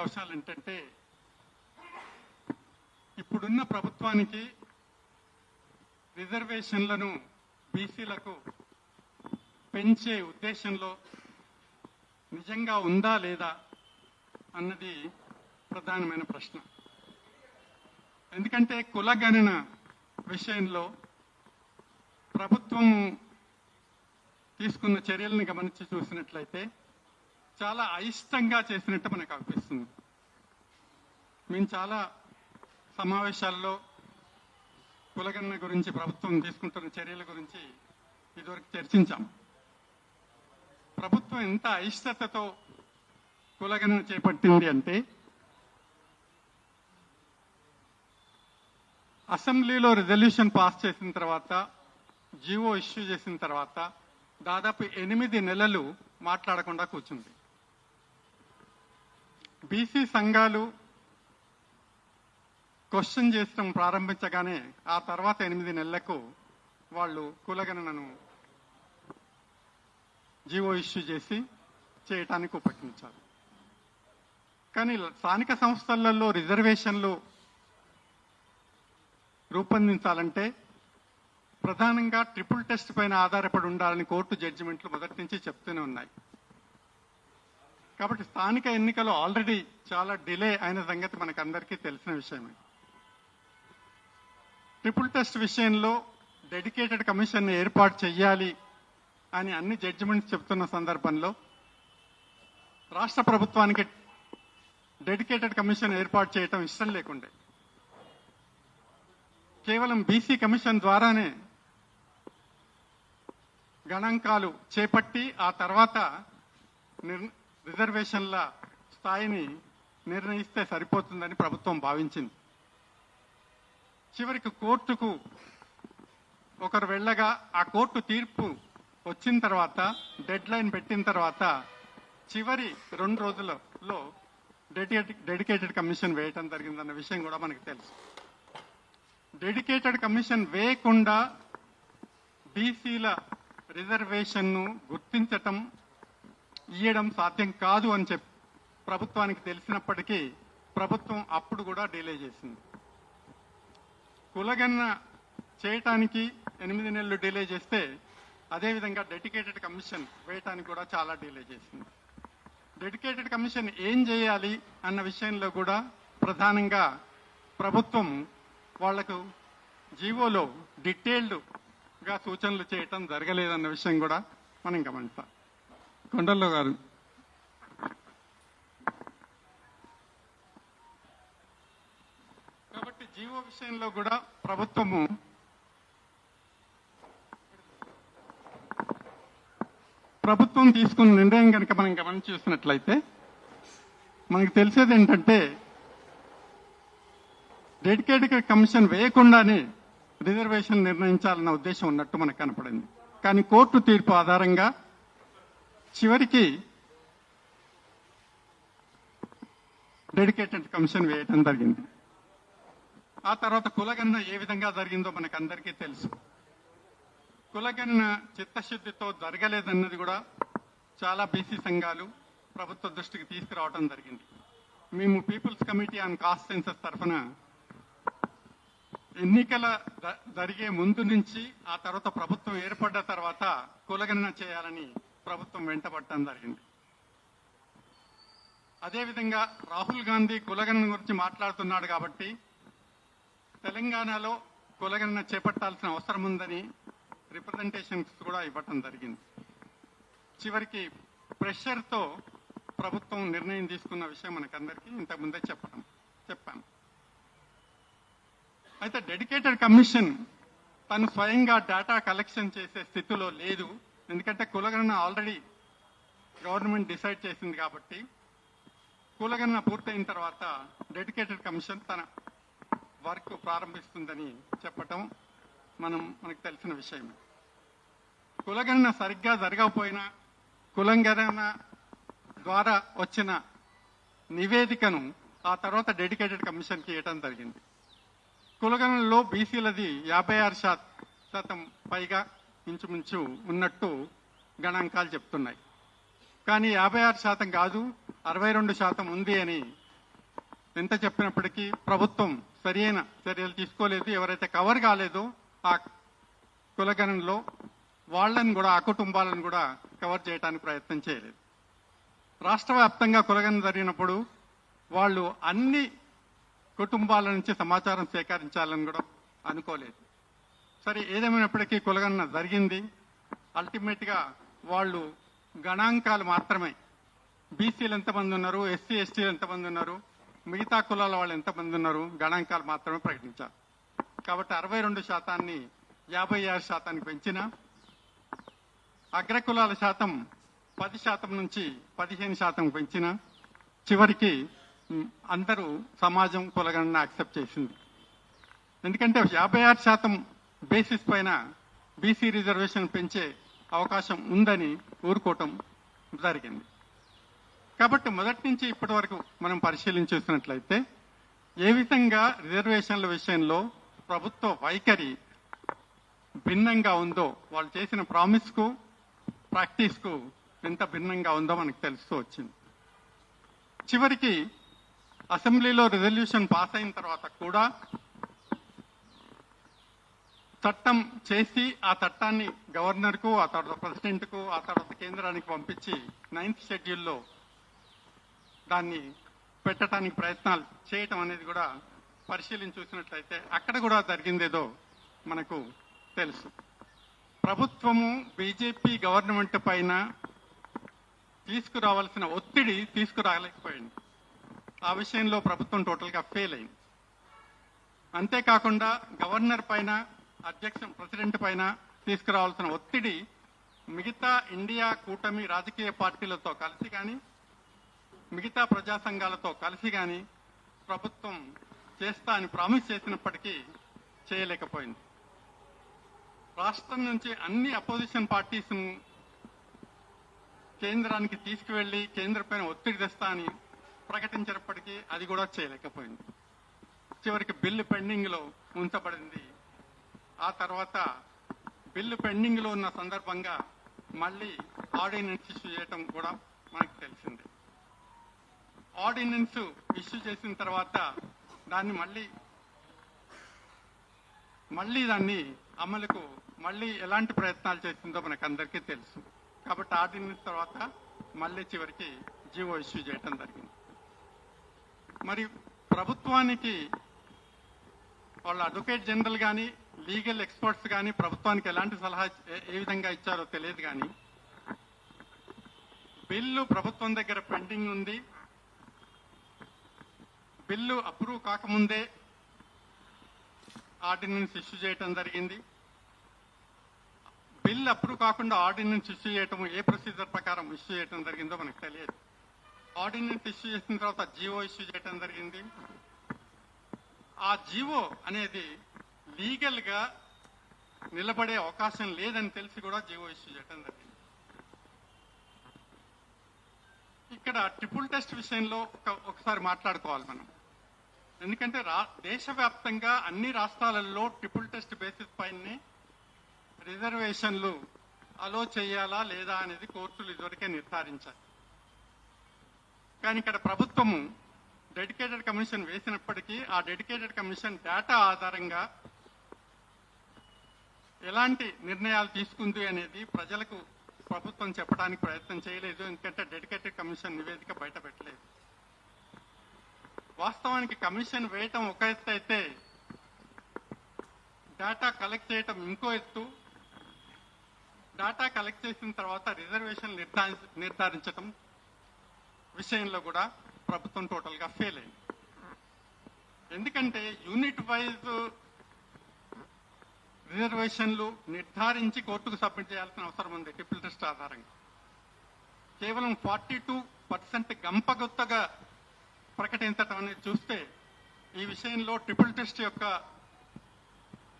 అంశాలు ఏంటంటే, ఇప్పుడున్న ప్రభుత్వానికి రిజర్వేషన్లను బీసీలకు పెంచే ఉద్దేశంలో నిజంగా ఉందా లేదా అన్నది ప్రధానమైన ప్రశ్న. ఎందుకంటే కులగణన విషయంలో ప్రభుత్వము తీసుకున్న చర్యలను గమనించి చూసినట్లయితే చాలా అయిష్టంగా చేసినట్టు మనకు అనిపిస్తుంది. మేము చాలా సమావేశాల్లో కులగణన గురించి, ప్రభుత్వం తీసుకుంటున్న చర్యల గురించి ఇదివరకు చర్చించాం. ప్రభుత్వం ఎంత అయిష్టతతో కులగణన చేపట్టింది అంటే, అసెంబ్లీలో రిజల్యూషన్ పాస్ చేసిన తర్వాత, జీవో ఇష్యూ చేసిన తర్వాత దాదాపు 8 నెలలు మాట్లాడకుండా కూర్చుంది. బీసీ సంఘాలు క్వశ్చన్ చేయడం ప్రారంభించగానే ఆ తర్వాత 8 నెలలకు వాళ్ళు కులగణనను జీవో ఇష్యూ చేసి చేయటానికి ఉపయోగించారు. కానీ స్థానిక సంస్థలలో రిజర్వేషన్లు రూపొందించాలంటే ప్రధానంగా ట్రిపుల్ టెస్ట్ పైన ఆధారపడి ఉండాలని కోర్టు జడ్జిమెంట్లు మొదటి నుంచి చెప్తూనే ఉన్నాయి. కాబట్టి స్థానిక ఎన్నికలు ఆల్రెడీ చాలా డిలే అయిన సంగతి మనకు అందరికీ తెలిసిన విషయమే. ట్రిపుల్ టెస్ట్ విషయంలో డెడికేటెడ్ కమిషన్ ఏర్పాటు చేయాలి అని అన్ని జడ్జిమెంట్స్ చెప్తున్న సందర్భంలో రాష్ట్ర ప్రభుత్వానికి డెడికేటెడ్ కమిషన్ ఏర్పాటు చేయటం ఇష్టం లేకుండే కేవలం బీసీ కమిషన్ ద్వారానే గణాంకాలు చేపట్టి ఆ తర్వాత రిజర్వేషన్ల స్థాయిని నిర్ణయిస్తే సరిపోతుందని ప్రభుత్వం భావించింది. చివరికి కోర్టుకు ఒకరు వెళ్ళగా ఆ కోర్టు తీర్పు వచ్చిన తర్వాత, డెడ్ లైన్ పెట్టిన తర్వాత చివరి 2 రోజులలో డెడికేటెడ్ కమిషన్ వేయటం జరిగిందన్న విషయం కూడా మనకు తెలుసు. డెడికేటెడ్ కమిషన్ వేయకుండా బీసీల రిజర్వేషన్ను గుర్తించటం, ఇయ్యడం సాధ్యం కాదు అని చెప్పి ప్రభుత్వానికి తెలిసినప్పటికీ ప్రభుత్వం అప్పుడు కూడా డిలే చేసింది. కులగణన చేయటానికి 8 నెలలు డిలే చేస్తే అదేవిధంగా డెడికేటెడ్ కమిషన్ వేయటానికి కూడా చాలా డిలే చేసింది. డెడికేటెడ్ కమిషన్ ఏం చేయాలి అన్న విషయంలో కూడా ప్రధానంగా ప్రభుత్వం వాళ్లకు జీవోలో డీటెయిల్డ్గా సూచనలు చేయటం జరగలేదన్న విషయం కూడా మనం గమనిస్తాం. కొండల్లో గారు, కాబట్టి జీవో విషయంలో కూడా ప్రభుత్వం తీసుకున్న నిర్ణయం కనుక మనం గమనించి చూసినట్లయితే మనకు తెలిసేది ఏంటంటే, డెడికేటెడ్ కమిషన్ వేయకుండానే రిజర్వేషన్ నిర్ణయించాలన్న ఉద్దేశం ఉన్నట్టు మనకు కనపడింది. కానీ కోర్టు తీర్పు ఆధారంగా చివరికి డెడికేటెడ్ కమిషన్ వేయడం జరిగింది. ఆ తర్వాత కులగణన ఏ విధంగా జరిగిందో మనకు అందరికీ తెలుసు. కులగణన చిత్తశుద్ధితో జరగలేదన్నది కూడా చాలా బీసీ సంఘాలు ప్రభుత్వ దృష్టికి తీసుకురావడం జరిగింది. మేము people's committee on caste census తరఫున ఎన్నికల జరిగే ముందు నుంచి, ఆ తర్వాత ప్రభుత్వం ఏర్పడ్డ తర్వాత కులగణన చేయాలని ప్రభుత్వం వెంటబడటం జరిగింది. అదేవిధంగా రాహుల్ గాంధీ కులగణన గురించి మాట్లాడుతున్నాడు కాబట్టి తెలంగాణలో కులగణన చేపట్టాల్సిన అవసరం ఉందని రిప్రజెంటేషన్స్ కూడా ఇవ్వటం జరిగింది. చివరికి ప్రెషర్తో ప్రభుత్వం నిర్ణయం తీసుకున్న విషయం మనకందరికీ ఇంతకుముందే చెప్పాను. అయితే డెడికేటెడ్ కమిషన్ తను స్వయంగా డేటా కలెక్షన్ చేసే స్థితిలో లేదు. ఎందుకంటే కులగణన ఆల్రెడీ గవర్నమెంట్ డిసైడ్ చేసింది కాబట్టి కులగణన పూర్తయిన తర్వాత డెడికేటెడ్ కమిషన్ తన వర్క్ ప్రారంభిస్తుందని చెప్పటం మనకు తెలిసిన విషయం. కులగణన సరిగ్గా జరగకపోయినా కులగణన ద్వారా వచ్చిన నివేదికను ఆ తర్వాత డెడికేటెడ్ కమిషన్కి ఇవ్వటం జరిగింది. కులగణనలో బీసీలది 56% పైగా ఇంచుమించు ఉన్నట్టు గణాంకాలు చెప్తున్నాయి. కానీ 56% కాదు, 62% ఉంది అని ఎంత చెప్పినప్పటికీ ప్రభుత్వం సరైన చర్యలు తీసుకోలేదు. ఎవరైతే కవర్ కాలేదో ఆ కులగణనలో వాళ్ళని కూడా, ఆ కుటుంబాలను కూడా కవర్ చేయడానికి ప్రయత్నం చేయలేదు. రాష్ట్ర వ్యాప్తంగా కులగణన జరిగినప్పుడు వాళ్ళు అన్ని కుటుంబాల నుంచి సమాచారం సేకరించాలని కూడా అనుకోలేదు. సరే, ఏదేమైనప్పటికీ కులగణన జరిగింది. అల్టిమేట్గా వాళ్ళు గణాంకాలు మాత్రమే, బీసీలు ఎంతమంది ఉన్నారు, ఎస్సీ ఎస్టీలు ఎంతమంది ఉన్నారు, మిగతా కులాల వాళ్ళు ఎంతమంది ఉన్నారు, గణాంకాలు మాత్రమే ప్రకటించారు. కాబట్టి 62% 56% పెంచిన, అగ్రకులాల శాతం 10% నుంచి 15% పెంచిన, చివరికి అందరూ సమాజం కులగణన యాక్సెప్ట్ చేసింది. ఎందుకంటే 56% బేసిస్ పైన బీసీ రిజర్వేషన్ పెంచే అవకాశం ఉందని ఊరుకోవటం జరిగింది. కాబట్టి మొదటి నుంచి ఇప్పటి వరకు మనం పరిశీలించేసినట్లయితే ఏ విధంగా రిజర్వేషన్ల విషయంలో ప్రభుత్వ వైఖరి భిన్నంగా ఉందో, వాళ్ళు చేసిన ప్రామిస్కు ప్రాక్టీస్కు ఎంత భిన్నంగా ఉందో మనకు తెలుస్తూ వచ్చింది. చివరికి అసెంబ్లీలో రిజల్యూషన్ పాస్ అయిన తర్వాత కూడా చట్టం చేసి ఆ చట్టాన్ని గవర్నర్కు, ఆ తర్వాత ప్రెసిడెంట్కు, ఆ తర్వాత కేంద్రానికి పంపించి 9th షెడ్యూల్లో దాన్ని పెట్టడానికి ప్రయత్నాలు చేయటం అనేది కూడా పరిశీలించి చూసినట్లయితే అక్కడ కూడా జరిగిందేదో మనకు తెలుసు. ప్రభుత్వము బీజేపీ గవర్నమెంట్ పైన తీసుకురావాల్సిన ఒత్తిడి తీసుకురాలేకపోయింది. ఆ విషయంలో ప్రభుత్వం టోటల్గా ఫెయిల్ అయింది. అంతేకాకుండా గవర్నర్ పైన, ప్రెసిడెంట్ పైన తీసుకురావాల్సిన ఒత్తిడి మిగతా ఇండియా కూటమి రాజకీయ పార్టీలతో కలిసి కానీ, మిగతా ప్రజా సంఘాలతో కలిసి కానీ ప్రభుత్వం చేస్తా అని ప్రామిస్ చేసినప్పటికీ చేయలేకపోయింది. రాష్ట్రం నుంచి అన్ని అపోజిషన్ పార్టీస్ కేంద్రానికి తీసుకువెళ్లి కేంద్ర పైన ఒత్తిడి తెస్తా అని ప్రకటించినప్పటికీ అది కూడా చేయలేకపోయింది. చివరికి బిల్లు పెండింగ్ లో ఉంచబడింది. ఆ తర్వాత బిల్లు పెండింగ్ లో ఉన్న సందర్భంగా మళ్ళీ ఆర్డినెన్స్ ఇష్యూ చేయటం కూడా మనకు తెలిసింది. ఆర్డినెన్స్ ఇష్యూ చేసిన తర్వాత దాన్ని మళ్ళీ దాన్ని అమలుకు మళ్ళీ ఎలాంటి ప్రయత్నాలు చేసిందో మనకు అందరికీ తెలుసు. కాబట్టి ఆర్డినెన్స్ తర్వాత మళ్ళీ చివరికి జీవో ఇష్యూ చేయటం జరిగింది. మరి ప్రభుత్వానికి వాళ్ళ అడ్వకేట్ జనరల్ కానీ, లీగల్ ఎక్స్పర్ట్స్ కానీ ప్రభుత్వానికి ఎలాంటి సలహా ఏ విధంగా ఇచ్చారో తెలియదు. కానీ బిల్లు ప్రభుత్వం దగ్గర పెండింగ్ ఉంది. బిల్లు అప్రూవ్ కాకముందే ఆర్డినెన్స్ ఇష్యూ చేయటం జరిగింది. బిల్ అప్రూవ్ కాకుండా ఆర్డినెన్స్ ఇష్యూ చేయటం, ఏ ప్రొసీజర్ ప్రకారం ఇష్యూ చేయటం జరిగిందో మనకు తెలియదు. ఆర్డినెన్స్ ఇష్యూ చేసిన తర్వాత జీవో ఇష్యూ చేయటం జరిగింది. ఆ జీవో అనేది లీగల్ గా నిలబడే అవకాశం లేదని తెలిసి కూడా జీవో ఇష్యూ చేయటం జరిగింది. ఇక్కడ ట్రిపుల్ టెస్ట్ విషయంలో ఒకసారి మాట్లాడుకోవాలి మనం. ఎందుకంటే దేశవ్యాప్తంగా అన్ని రాష్ట్రాలలో ట్రిపుల్ టెస్ట్ బేసిస్ పైనే రిజర్వేషన్లు అలో చేయాలా లేదా అనేది కోర్టులు ఇదివరకే నిర్ధారించాయి. కానీ ఇక్కడ ప్రభుత్వము డెడికేటెడ్ కమిషన్ వేసినప్పటికీ ఆ డెడికేటెడ్ కమిషన్ డేటా ఆధారంగా ఎలాంటి నిర్ణయాలు తీసుకుంది అనేది ప్రజలకు ప్రభుత్వం చెప్పడానికి ప్రయత్నం చేయలేదు. ఎందుకంటే డెడికేటెడ్ కమిషన్ నివేదిక బయట పెట్టలేదు. వాస్తవానికి కమిషన్ వేయటం ఒక ఎత్తు అయితే డేటా కలెక్ట్ చేయటం ఇంకో ఎత్తు. డేటా కలెక్ట్ చేసిన తర్వాత రిజర్వేషన్ నిర్ధారించటం విషయంలో కూడా ప్రభుత్వం టోటల్ గా ఫెయిల్ అయింది. ఎందుకంటే యూనిట్ వైజ్ రిజర్వేషన్లు నిర్ధారించి కోర్టుకు సబ్మిట్ చేయాల్సిన అవసరం ఉంది. ట్రిపుల్ టెస్ట్ ఆధారంగా కేవలం 42% గంపగుత్తగా ప్రకటించటం అనేది చూస్తే ఈ విషయంలో ట్రిపుల్ టెస్ట్ యొక్క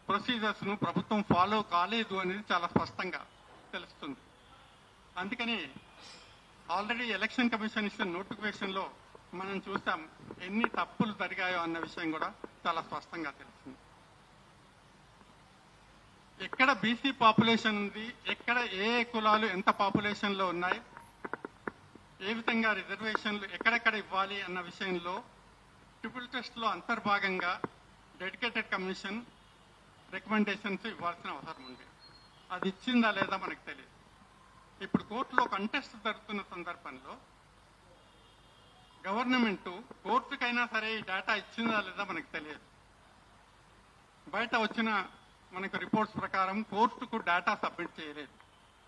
ప్రొసీజర్స్ ను ప్రభుత్వం ఫాలో కాలేదు అనేది చాలా స్పష్టంగా తెలుస్తుంది. అందుకని ఆల్రెడీ ఎలక్షన్ కమిషన్ ఇచ్చిన నోటిఫికేషన్ లో మనం చూసాం ఎన్ని తప్పులు జరిగాయో అన్న విషయం కూడా చాలా స్పష్టంగా తెలుస్తుంది. ఎక్కడ బీసీ పాపులేషన్ ఉంది, ఎక్కడ ఏ కులాలు ఎంత పాపులేషన్ లో ఉన్నాయి, ఏ విధంగా రిజర్వేషన్లు ఎక్కడెక్కడ ఇవ్వాలి అన్న విషయంలో ట్రిపుల్ టెస్ట్లో అంతర్భాగంగా డెడికేటెడ్ కమిషన్ రికమెండేషన్స్ ఇవ్వాల్సిన అవసరం ఉంది. అది ఇచ్చిందా లేదా మనకు తెలియదు. ఇప్పుడు కోర్టులో కంటెస్ట్ జరుగుతున్న సందర్భంలో గవర్నమెంట్ కోర్టుకైనా సరే ఈ డేటా ఇచ్చిందా లేదా మనకు తెలియదు. బయట వచ్చిన మనకు రిపోర్ట్స్ ప్రకారం కోర్టుకు డేటా సబ్మిట్ చేయలేదు.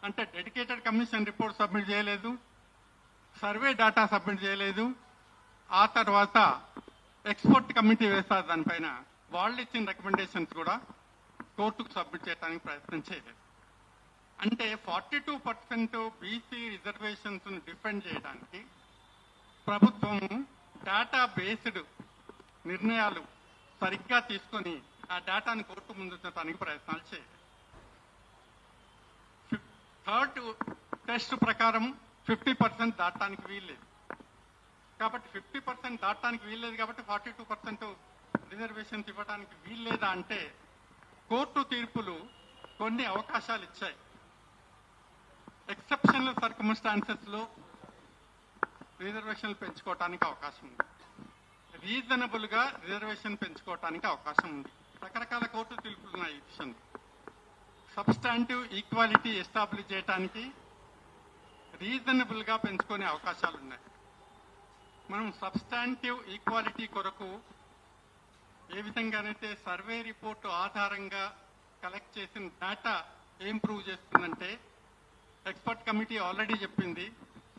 అంటే డెడికేటెడ్ కమిషన్ రిపోర్ట్ సబ్మిట్ చేయలేదు, సర్వే డేటా సబ్మిట్ చేయలేదు, ఆ తర్వాత ఎక్స్పర్ట్ కమిటీ వేస్తారు దానిపైన, వాళ్ళు ఇచ్చిన రికమెండేషన్స్ కూడా కోర్టుకు సబ్మిట్ చేయడానికి ప్రయత్నం చేయలేదు. అంటే 42% బీసీ రిజర్వేషన్స్ డిఫెండ్ చేయడానికి ప్రభుత్వం డేటా బేస్డ్ నిర్ణయాలు సరిగ్గా తీసుకొని ఆ డేటాను కోర్టు ముందుంచడానికి ప్రయత్నాలు చేయాలి. థర్డ్ టెస్ట్ ప్రకారం 50% దాటడానికి వీల్లేదు. కాబట్టి 50% దాటడానికి వీల్లేదు కాబట్టి 42% రిజర్వేషన్స్ ఇవ్వడానికి వీల్లేదా అంటే కోర్టు తీర్పులు కొన్ని అవకాశాలు ఇచ్చాయి. ఎక్సెప్షనల్ సర్కమ్స్టాన్సెస్ లో రిజర్వేషన్లు పెంచుకోవడానికి అవకాశం ఉంది, రీజనబుల్ గా రిజర్వేషన్ పెంచుకోవడానికి అవకాశం ఉంది. రకరకాల కోర్టు తీర్పులు ఉన్నాయి ఈ విషయంలో. సబ్స్టాంటివ్ ఈక్వాలిటీ ఎస్టాబ్లిష్ చేయడానికి రీజనబుల్ గా పెంచుకునే అవకాశాలు ఉన్నాయి. మనం సబ్స్టాంటివ్ ఈక్వాలిటీ కొరకు ఏ విధంగానైతే సర్వే రిపోర్టు ఆధారంగా కలెక్ట్ చేసిన డేటా ఏం ప్రూవ్ చేస్తుందంటే, ఎక్స్పర్ట్ కమిటీ ఆల్రెడీ చెప్పింది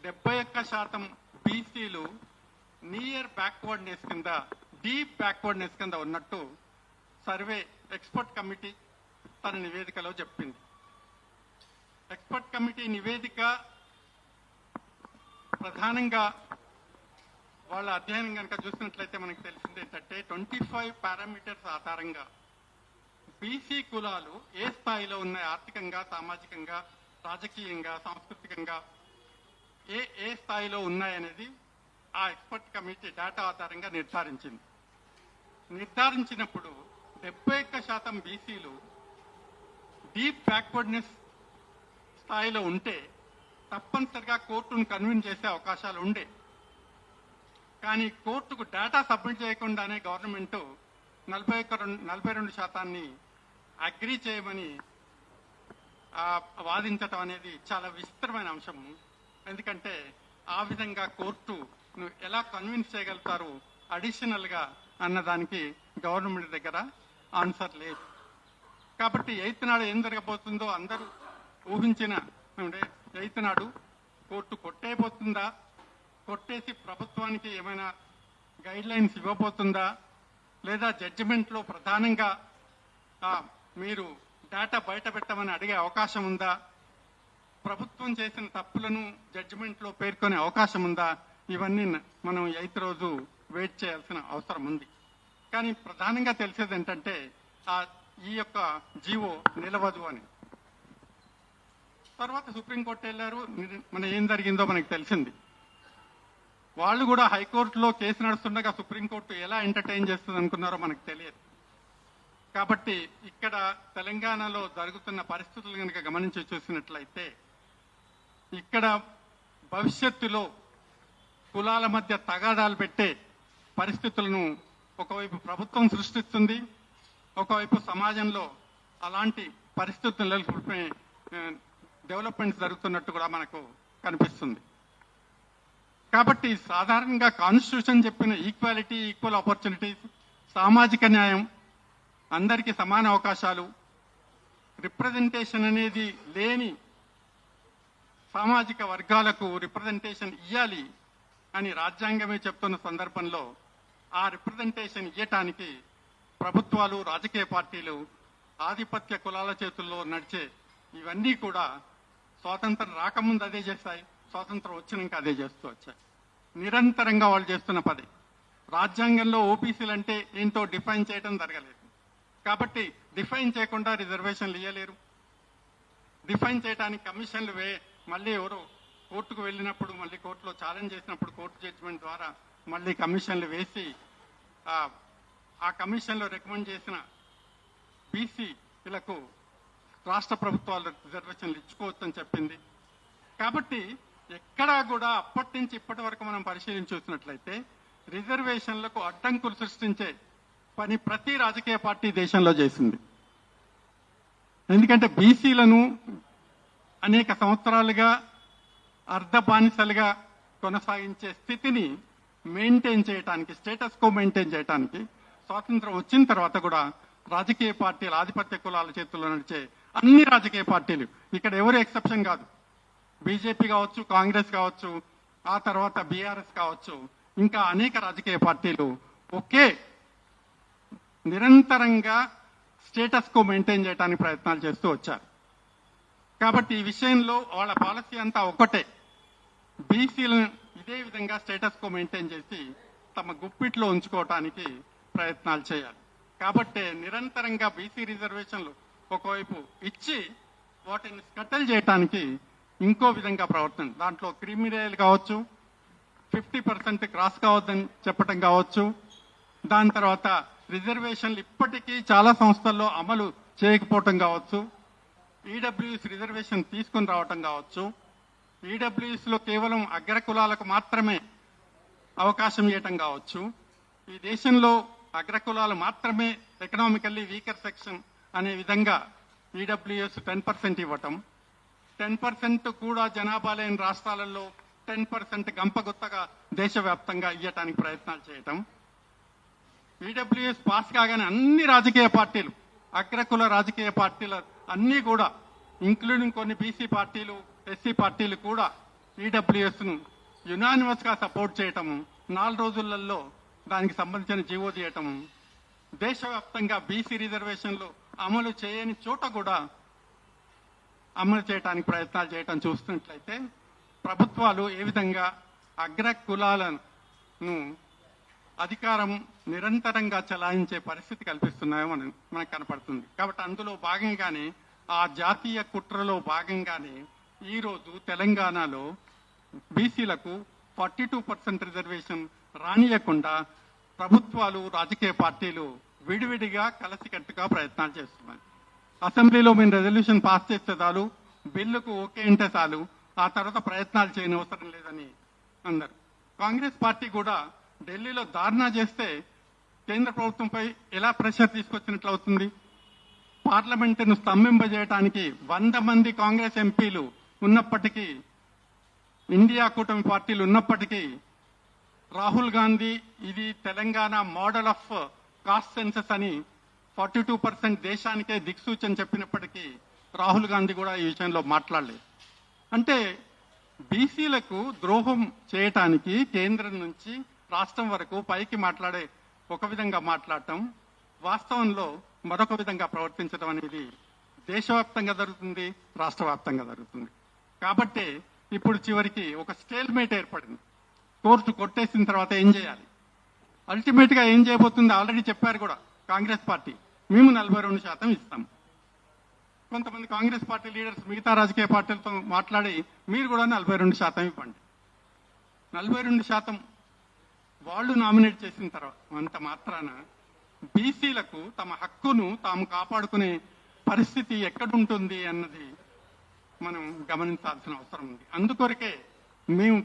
71% బీసీలు నియర్ బ్యాక్వర్డ్నెస్ కింద, డీప్ బ్యాక్వర్డ్నెస్ కింద ఉన్నట్టు సర్వే ఎక్స్పర్ట్ కమిటీ తన నివేదికలో చెప్పింది. ఎక్స్పర్ట్ కమిటీ నివేదిక ప్రధానంగా వాళ్ళ అధ్యయనం కనుక చూసినట్లయితే మనకు తెలిసింది ఏంటంటే 25 పారామీటర్స్ ఆధారంగా బీసీ కులాలు ఏ స్థాయిలో ఉన్నాయి, ఆర్థికంగా, సామాజికంగా, రాజకీయంగా, సాంస్కృతికంగా ఏ స్థాయిలో ఉన్నాయనేది ఆ ఎక్స్పర్ట్ కమిటీ డేటా ఆధారంగా నిర్ధారించింది. నిర్ధారించినప్పుడు 71% బీసీలు డీప్ బ్యాక్వర్డ్నెస్ స్థాయిలో ఉంటే తప్పనిసరిగా కోర్టును కన్విన్స్ చేసే అవకాశాలు ఉండే. కానీ కోర్టుకు డేటా సబ్మిట్ చేయకుండానే గవర్నమెంట్ 42% అగ్రీ చేయమని వాదించటం అనేది చాలా విచిత్రమైన అంశం. ఎందుకంటే ఆ విధంగా కోర్టును ఎలా కన్విన్స్ చేయగలుగుతారు అడిషనల్ గా అన్నదానికి గవర్నమెంట్ దగ్గర ఆన్సర్ లేదు. కాబట్టి 8th నాడు ఏం జరగబోతుందో అందరూ ఊహించిన 8th నాడు కోర్టు కొట్టేయబోతుందా, కొట్టేసి ప్రభుత్వానికి ఏమైనా గైడ్ లైన్స్ ఇవ్వబోతుందా, లేదా జడ్జిమెంట్ లో ప్రధానంగా మీరు డేటా బయట పెట్టమని అడిగే అవకాశం ఉందా, ప్రభుత్వం చేసిన తప్పులను జడ్జిమెంట్ లో పేర్కొనే అవకాశం ఉందా, ఇవన్నీ మనం 8th రోజు వెయిట్ చేయాల్సిన అవసరం ఉంది. కానీ ప్రధానంగా తెలిసేది ఏంటంటే ఈ యొక్క జీవో నిలవదు అని. తర్వాత సుప్రీంకోర్టు వెళ్ళారు, మన ఏం జరిగిందో మనకు తెలిసింది. వాళ్ళు కూడా హైకోర్టులో కేసు నడుస్తుండగా సుప్రీంకోర్టు ఎలా ఎంటర్టైన్ చేస్తుంది అనుకున్నారో మనకు తెలియదు. కాబట్టి ఇక్కడ తెలంగాణలో జరుగుతున్న పరిస్థితులు కనుక గమనించి చూసినట్లయితే ఇక్కడ భవిష్యత్తులో కులాల మధ్య తగాదాలు పెట్టే పరిస్థితులను ఒకవైపు ప్రభుత్వం సృష్టిస్తుంది, ఒకవైపు సమాజంలో అలాంటి పరిస్థితులు నెలకొల్పే డెవలప్మెంట్స్ జరుగుతున్నట్టు కూడా మనకు కనిపిస్తుంది. కాబట్టి సాధారణంగా కాన్స్టిట్యూషన్ చెప్పిన ఈక్వాలిటీ, ఈక్వల్ ఆపర్చునిటీస్, సామాజిక న్యాయం, అందరికీ సమాన అవకాశాలు, రిప్రజెంటేషన్ అనేది లేని సామాజిక వర్గాలకు రిప్రజెంటేషన్ ఇవ్వాలి అని రాజ్యాంగమే చెప్తున్న సందర్భంలో ఆ రిప్రజెంటేషన్ ఇవ్వటానికి ప్రభుత్వాలు, రాజకీయ పార్టీలు ఆధిపత్య కులాల చేతుల్లో నడిచే ఇవన్నీ కూడా స్వాతంత్రం రాకముందు అదే చేస్తాయి, స్వాతంత్రం వచ్చినాక అదే చేస్తూ వచ్చాయి. నిరంతరంగా వాళ్ళు చేస్తున్న పని. రాజ్యాంగంలో ఓబీసీలు అంటే ఏంటో డిఫైన్ చేయడం జరగలేదు. కాబట్టి డిఫైన్ చేయకుండా రిజర్వేషన్లు ఇవ్వలేరు. డిఫైన్ చేయడానికి కమిషన్లు మళ్ళీ ఎవరో కోర్టుకు వెళ్ళినప్పుడు, మళ్ళీ కోర్టులో ఛాలెంజ్ చేసినప్పుడు కోర్టు జడ్జిమెంట్ ద్వారా మళ్ళీ కమిషన్లు వేసి ఆ కమిషన్లో రికమెండ్ చేసిన బీసీలకు రాష్ట్ర ప్రభుత్వాలు రిజర్వేషన్లు ఇచ్చుకోవచ్చని చెప్పింది. కాబట్టి ఎక్కడా కూడా అప్పటి నుంచి ఇప్పటి వరకు మనం పరిశీలించి చూసినట్లయితే రిజర్వేషన్లకు అడ్డంకులు సృష్టించే పని ప్రతి రాజకీయ పార్టీ దేశంలో చేసింది. ఎందుకంటే బీసీలను అనేక సంవత్సరాలుగా అర్ధ బానిసలుగా కొనసాగించే స్థితిని మెయింటైన్ చేయడానికి, స్టేటస్ కో మెయింటైన్ చేయడానికి స్వాతంత్రం వచ్చిన తర్వాత కూడా రాజకీయ పార్టీలు, ఆధిపత్య కులాల చేతుల్లో నడిచే అన్ని రాజకీయ పార్టీలు, ఇక్కడ ఎవరు ఎక్సెప్షన్ కాదు, బీజేపీ కావచ్చు, కాంగ్రెస్ కావచ్చు, ఆ తర్వాత బీఆర్ఎస్ కావచ్చు, ఇంకా అనేక రాజకీయ పార్టీలు ఒకే నిరంతరంగా స్టేటస్ కో మెయింటైన్ చేయడానికి ప్రయత్నాలు చేస్తూ వచ్చారు. కాబట్టి ఈ విషయంలో వాళ్ళ పాలసీ అంతా ఒకటే, బీసీలను ఇదే విధంగా స్టేటస్ కో మెయింటైన్ చేసి తమ గుప్పిట్లో ఉంచుకోవటానికి ప్రయత్నాలు చేయాలి. కాబట్టి నిరంతరంగా బీసీ రిజర్వేషన్లు ఒకవైపు ఇచ్చి వాటిని స్కట్టల్ చేయడానికి ఇంకో విధంగా ప్రవర్తన, దాంట్లో క్రిమినల్ కావచ్చు, 50% క్రాస్ కావద్దని చెప్పటం కావచ్చు, దాని తర్వాత రిజర్వేషన్లు ఇప్పటికీ చాలా సంస్థల్లో అమలు చేయకపోవటం కావచ్చు, ఈడబ్ల్యూఎస్ రిజర్వేషన్ తీసుకుని రావటం కావచ్చు, ఈడబ్ల్యూఎస్ లో కేవలం అగ్ర కులాలకు మాత్రమే అవకాశం ఇవ్వటం కావచ్చు, ఈ దేశంలో అగ్ర కులాలు మాత్రమే ఎకనామికల్లీ వీకర్ సెక్షన్ అనే విధంగా ఈడబ్ల్యూఎస్ 10% ఇవ్వటం, 10% కూడా జనాభా లేని రాష్ట్రాలలో 10% గంపగుత్తగా దేశవ్యాప్తంగా ఇవ్వటానికి ప్రయత్నాలు చేయటం, ఈడబ్ల్యూఎస్ పాస్ కాగానే అన్ని రాజకీయ పార్టీలు, అగ్రకుల రాజకీయ పార్టీలు అన్నీ కూడా, ఇంక్లూడింగ్ కొన్ని బీసీ పార్టీలు, ఎస్సీ పార్టీలు కూడా ఈడబ్ల్యూఎస్ ను యునానిమస్ గా సపోర్ట్ చేయటము, 4 రోజులలో దానికి సంబంధించిన జీవో తీయటము, దేశవ్యాప్తంగా బీసీ రిజర్వేషన్లు అమలు చేయని చోట కూడా అమలు చేయడానికి ప్రయత్నాలు చేయటం చూస్తున్నట్లయితే ప్రభుత్వాలు ఏ విధంగా అగ్ర కులాలను అధికారం నిరంతరంగా చలాయించే పరిస్థితి కల్పిస్తున్నాయో మనకు కనపడుతుంది. కాబట్టి అందులో భాగంగానే, ఆ జాతీయ కుట్రలో భాగంగానే ఈరోజు తెలంగాణలో బీసీలకు 42% రిజర్వేషన్ రానియకుండా ప్రభుత్వాలు, రాజకీయ పార్టీలు విడివిడిగా కలసికట్టుగా ప్రయత్నాలు చేస్తున్నాయి. అసెంబ్లీలో మేము రెజల్యూషన్ పాస్ చేస్తే చాలు, బిల్లుకు ఓకే అంటే చాలు, ఆ తర్వాత ప్రయత్నాలు చేయని అవసరం లేదని అన్నారు. కాంగ్రెస్ పార్టీ కూడా ఢిల్లీలో ధారణా చేస్తే కేంద్ర ప్రభుత్వంపై ఎలా ప్రెషర్ తీసుకొచ్చినట్లు అవుతుంది? పార్లమెంటును స్తంభింపజేయడానికి 100 మంది కాంగ్రెస్ ఎంపీలు ఉన్నప్పటికీ, ఇండియా కూటమి పార్టీలు ఉన్నప్పటికీ, రాహుల్ గాంధీ ఇది Telangana model of cost census అని 42% దేశానికే దిక్సూచన చెప్పినప్పటికీ రాహుల్ గాంధీ కూడా ఈ విషయంలో మాట్లాడలేదు. అంటే బీసీలకు ద్రోహం చేయటానికి కేంద్రం నుంచి రాష్ట్రం వరకు పైకి మాట్లాడే ఒక విధంగా మాట్లాడటం, వాస్తవంలో మరొక విధంగా ప్రవర్తించడం అనేది దేశవ్యాప్తంగా జరుగుతుంది, రాష్ట్ర వ్యాప్తంగా జరుగుతుంది. కాబట్టి ఇప్పుడు చివరికి ఒక స్టేల్మేట్ ఏర్పడింది. కోర్టు కొట్టేసిన తర్వాత ఏం చేయాలి? అల్టిమేట్ గా ఏం చేయబోతుంది ఆల్రెడీ చెప్పారు కూడా కాంగ్రెస్ పార్టీ, మేము 42% ఇస్తాం. కొంతమంది కాంగ్రెస్ పార్టీ లీడర్స్ మిగతా రాజకీయ పార్టీలతో మాట్లాడి మీరు కూడా 42% ఇవ్వండి. 42% వాళ్ళు నామినేట్ చేసిన తర్వాత అంత మాత్రాన బీసీలకు తమ హక్కును తాము కాపాడుకునే పరిస్థితి ఎక్కడుంటుంది అన్నది మనం గమనించాల్సిన అవసరం ఉంది. అందుకొరకే మేము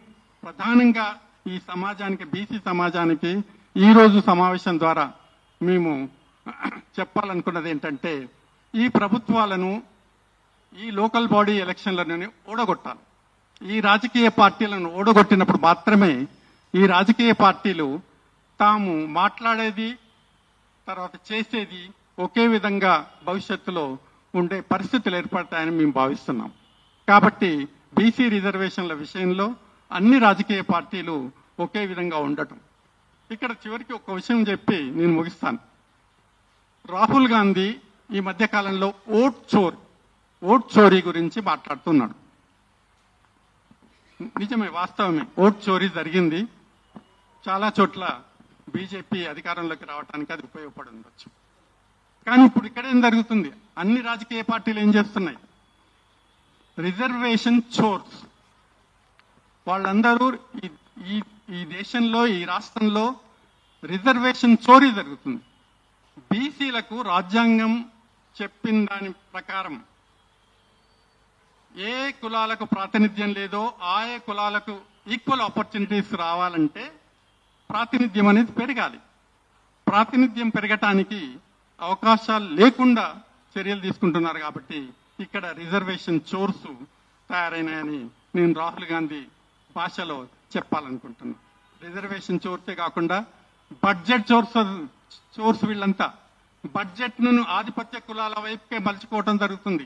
ప్రధానంగా ఈ సమాజానికి, బీసీ సమాజానికి ఈ రోజు సమావేశం ద్వారా మేము చెప్పాలనుకున్నది ఏంటంటే, ఈ ప్రభుత్వాలను, ఈ లోకల్ బాడీ ఎలక్షన్లను ఓడగొట్టాలి. ఈ రాజకీయ పార్టీలను ఓడగొట్టినప్పుడు మాత్రమే ఈ రాజకీయ పార్టీలు తాము మాట్లాడేది, తర్వాత చేసేది ఒకే విధంగా భవిష్యత్తులో ఉండే పరిస్థితులు ఏర్పడతాయని మేము భావిస్తున్నాం. కాబట్టి బీసీ రిజర్వేషన్ల విషయంలో అన్ని రాజకీయ పార్టీలు ఒకే విధంగా ఉండటం. ఇక్కడ చివరికి ఒక విషయం చెప్పి నేను ముగిస్తాను. రాహుల్ గాంధీ ఈ మధ్య కాలంలో ఓట్ చోరీ గురించి మాట్లాడుతున్నాడు. నిజమే, వాస్తవమే, ఓట్ చోరీ జరిగింది. చాలా చోట్ల బీజేపీ అధికారంలోకి రావడానికి అది ఉపయోగపడి ఉండొచ్చు. కానీ ఇప్పుడు ఇక్కడ ఏం జరుగుతుంది? అన్ని రాజకీయ పార్టీలు ఏం చేస్తున్నాయి? Reservation chores. వాళ్ళందరూ ఈ దేశంలో, ఈ రాష్ట్రంలో రిజర్వేషన్ చోరీ జరుగుతుంది. బీసీలకు రాజ్యాంగం చెప్పిన దాని ప్రకారం ఏ కులాలకు ప్రాతినిధ్యం లేదో ఆ కులాలకు ఈక్వల్ ఆపర్చునిటీస్ రావాలంటే ప్రాతినిధ్యం అనేది పెరగాలి. ప్రాతినిధ్యం పెరగటానికి అవకాశాలు లేకుండా చర్యలు తీసుకుంటున్నారు కాబట్టి ఇక్కడ రిజర్వేషన్ చోర్సు తయారైనాయని నేను రాహుల్ గాంధీ భాషలో చెప్పాలనుకుంటున్నాను. రిజర్వేషన్ చోర్సే కాకుండా బడ్జెట్ చోర్స్ వీళ్ళంతా బడ్జెట్ను ఆధిపత్య కులాల వైపుకే మలుచుకోవటం జరుగుతుంది.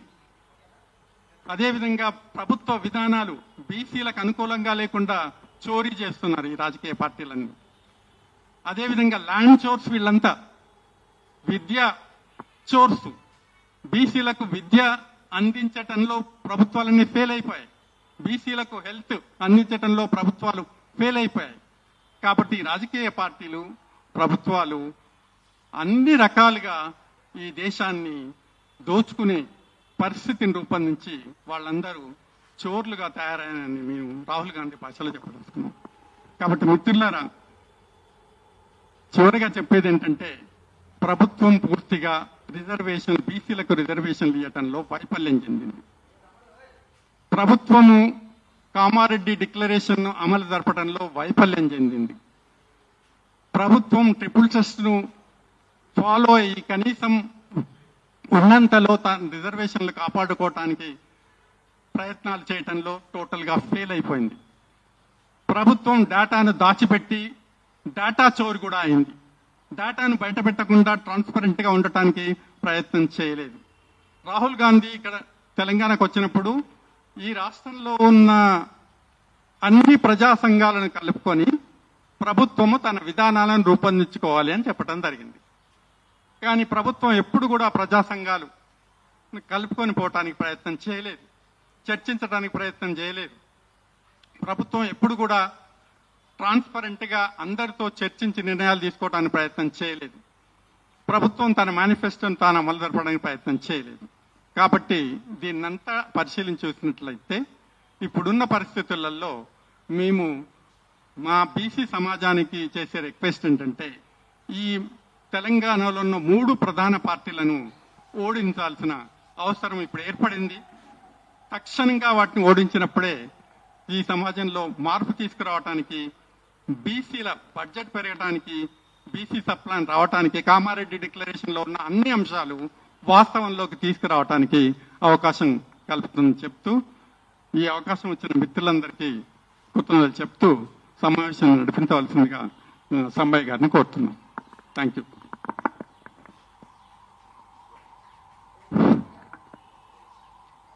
అదేవిధంగా ప్రభుత్వ విధానాలు బీసీలకు అనుకూలంగా లేకుండా చోరీ చేస్తున్నారు ఈ రాజకీయ పార్టీలన్నీ. అదేవిధంగా ల్యాండ్ చోర్స్ వీళ్ళంతా విద్యా చోర్స్, బీసీలకు విద్య అందించటంలో ప్రభుత్వాలన్నీ ఫెయిల్ అయిపోయాయి. బీసీలకు హెల్త్ అందించటంలో ప్రభుత్వాలు ఫెయిల్ అయిపోయాయి. కాబట్టి రాజకీయ పార్టీలు, ప్రభుత్వాలు అన్ని రకాలుగా ఈ దేశాన్ని దోచుకునే పరిస్థితిని రూపొందించి వాళ్ళందరూ చోర్లుగా తయారయ్యారని మేము రాహుల్ గాంధీ భాషలో చెప్పదలుచుకున్నాం. కాబట్టి మిత్రులారా, చివరిగా చెప్పేది ఏంటంటే ప్రభుత్వం పూర్తిగా బీసీలకు రిజర్వేషన్లు ఇవ్వటంలో వైఫల్యం చెందింది. ప్రభుత్వము కామారెడ్డి డిక్లరేషన్ అమలు జరపడంలో వైఫల్యం చెందింది. ప్రభుత్వం ట్రిపుల్ చెస్ను ఫాలో అయ్యి కనీసం ఉన్నంతలో రిజర్వేషన్లు కాపాడుకోవటానికి ప్రయత్నాలు చేయటంలో టోటల్గా ఫెయిల్ అయిపోయింది. ప్రభుత్వం డేటాను దాచిపెట్టి డేటా చోరు కూడా అయింది. డేటాను బయట పెట్టకుండా ట్రాన్స్పరెంట్గా ఉండటానికి ప్రయత్నం చేయలేదు. రాహుల్ గాంధీ ఇక్కడ తెలంగాణకు వచ్చినప్పుడు ఈ రాష్ట్రంలో ఉన్న అన్ని ప్రజా సంఘాలను కలుపుకొని ప్రభుత్వము తన విధానాలను రూపొందించుకోవాలి అని చెప్పడం జరిగింది. కానీ ప్రభుత్వం ఎప్పుడు కూడా ప్రజా సంఘాలు కలుపుకొని పోవటానికి ప్రయత్నం చేయలేదు, చర్చించడానికి ప్రయత్నం చేయలేదు. ప్రభుత్వం ఎప్పుడు కూడా ట్రాన్స్పరెంట్గా అందరితో చర్చించి నిర్ణయాలు తీసుకోవడానికి ప్రయత్నం చేయలేదు. ప్రభుత్వం తన మేనిఫెస్టోను తాను అమలు జరపడానికి ప్రయత్నం చేయలేదు. కాబట్టి దీన్నంతా పరిశీలించి చూసినట్లయితే ఇప్పుడున్న పరిస్థితులలో మేము మా బీసీ సమాజానికి చేసే రిక్వెస్ట్ ఏంటంటే ఈ తెలంగాణలో ఉన్న 3 ప్రధాన పార్టీలను ఓడించాల్సిన అవసరం ఇప్పుడు ఏర్పడింది. తక్షణంగా వాటిని ఓడించినప్పుడే ఈ సమాజంలో మార్పు తీసుకురావటానికి, బీసీల బడ్జెట్ పెరగడానికి, బీసీ సప్లాన్ రావటానికి, కామారెడ్డి డిక్లరేషన్లో ఉన్న అన్ని అంశాలు వాస్తవంలోకి తీసుకురావటానికి అవకాశం కలుపుతుందని చెప్తూ ఈ అవకాశం వచ్చిన మిత్రులందరికీ కృతజ్ఞతలు చెప్తూ సమావేశాన్ని నడిపించవలసిందిగా సంబయ్య గారిని కోరుతున్నాం. Thank you.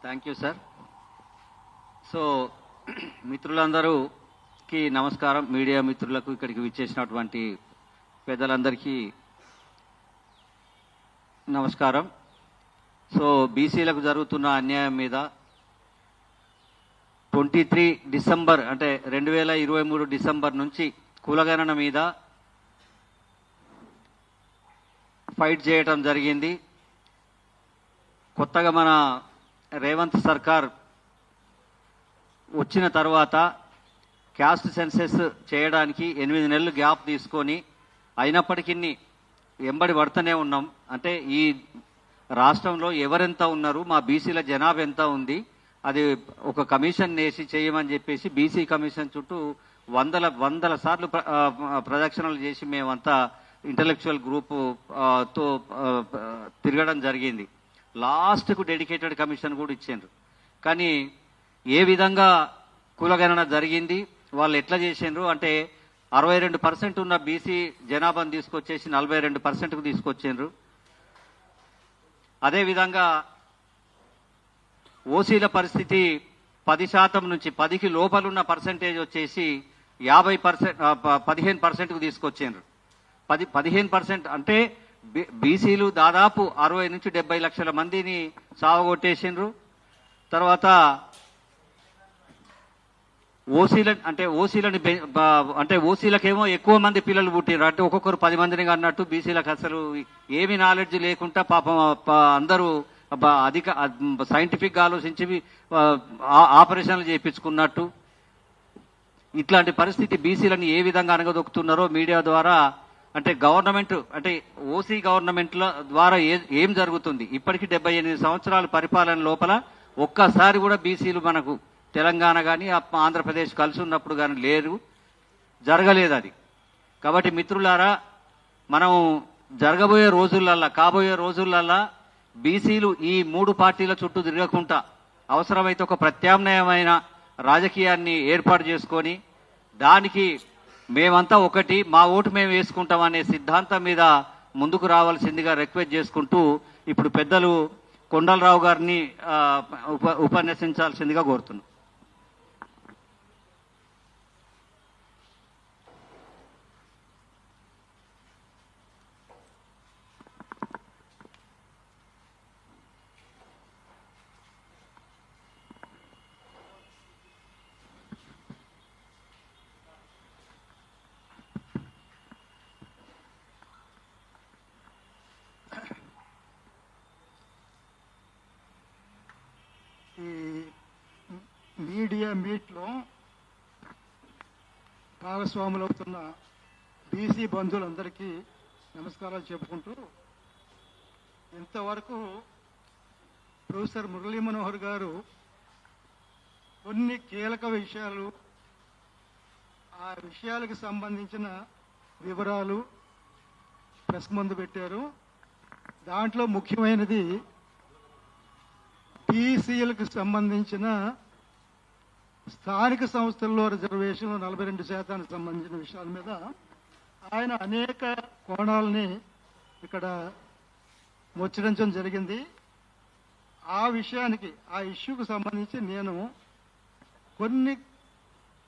Thank you sir. So మిత్రులందరూకి నమస్కారం. మీడియా మిత్రులకు, ఇక్కడికి విచ్చేసినటువంటి పెద్దలందరికీ నమస్కారం. సో బీసీలకు జరుగుతున్న అన్యాయం మీద 23 డిసెంబర్ అంటే 2023 డిసెంబర్ నుంచి కులగణన మీద ఫైట్ చేయటం జరిగింది. కొత్తగా మన రేవంత్ సర్కార్ వచ్చిన తర్వాత క్యాస్ట్ సెన్సెస్ చేయడానికి 8 నెలలు గ్యాప్ తీసుకొని అయినప్పటికీ ఎంబడి పడుతూనే ఉన్నాం. అంటే ఈ రాష్ట్రంలో ఎవరెంత ఉన్నారు, మా బీసీల జనాభా ఎంత ఉంది, అది ఒక కమిషన్ వేసి చేయమని చెప్పేసి బీసీ కమిషన్ చుట్టూ వందల సార్లు ప్రదక్షిణలు చేసి మేమంతా ఇంటలెక్చువల్ గ్రూపు తో తిరగడం జరిగింది. లాస్ట్కు డెడికేటెడ్ కమిషన్ కూడా ఇచ్చిండ్రు. కానీ ఏ విధంగా కులగణన జరిగింది, వాళ్ళు ఎట్లా చేసిండ్రు అంటే 62% ఉన్న బీసీ జనాభాను తీసుకొచ్చేసి 42%కు తీసుకొచ్చిండ్రు. అదేవిధంగా ఓసీల పరిస్థితి 10% నుంచి 10కి లోపలున్న పర్సెంటేజ్ వచ్చేసి 15%కు తీసుకొచ్చిండ్రు. 15% అంటే బీసీలు దాదాపు 60 నుంచి 70 లక్షల మందిని సావగొట్టేసిండ్రు. తర్వాత ఓసీలకేమో ఎక్కువ మంది పిల్లలు పుట్టినారు. అంటే ఒక్కొక్కరు 10 మందిని అన్నట్టు బీసీలకు అసలు ఏమి నాలెడ్జ్ లేకుండా పాపం అందరూ అధిక సైంటిఫిక్గా ఆలోచించి ఆపరేషన్లు చేయించుకున్నట్టు ఇట్లాంటి పరిస్థితి బీసీలను ఏ విధంగా అనగదొక్కుతున్నారో మీడియా ద్వారా అంటే గవర్నమెంట్ అంటే ఓసీ గవర్నమెంట్ల ద్వారా ఏం జరుగుతుంది. ఇప్పటికీ 78 సంవత్సరాల పరిపాలన లోపల ఒక్కసారి కూడా బీసీలు మనకు తెలంగాణ కానీ ఆంధ్రప్రదేశ్ కలిసి ఉన్నప్పుడు కానీ లేరు, జరగలేదు అది. కాబట్టి మిత్రులారా, మనం కాబోయే రోజులల్లా బీసీలు ఈ 3 పార్టీల చుట్టూ తిరగకుండా అవసరమైతే ఒక ప్రత్యామ్నాయమైన రాజకీయాన్ని ఏర్పాటు చేసుకొని దానికి మేమంతా ఒకటి, మా ఓటు మేము వేసుకుంటాం అనే సిద్ధాంతం మీద ముందుకు రావాల్సిందిగా రిక్వెస్ట్ చేసుకుంటూ ఇప్పుడు పెద్దలు కొండలరావు గారిని ఉపన్యసించాల్సిందిగా కోరుతున్నాం. ఈ మీడియా మీట్లో భాగస్వాములవుతున్న బీసీ బంధువులందరికీ నమస్కారాలు చెప్పుకుంటూ, ఇంతవరకు ప్రొఫెసర్ మురళీ మనోహర్ గారు కొన్ని కీలక విషయాలు, ఆ విషయాలకు సంబంధించిన వివరాలు ప్రెస్ ముందు పెట్టారు. దాంట్లో ముఖ్యమైనది బీసీలకు సంబంధించిన స్థానిక సంస్థల్లో రిజర్వేషన్లు 42% సంబంధించిన విషయాల మీద ఆయన అనేక కోణాలని ఇక్కడ ముచ్చరించడం జరిగింది. ఆ విషయానికి, ఆ ఇష్యూకు సంబంధించి నేను కొన్ని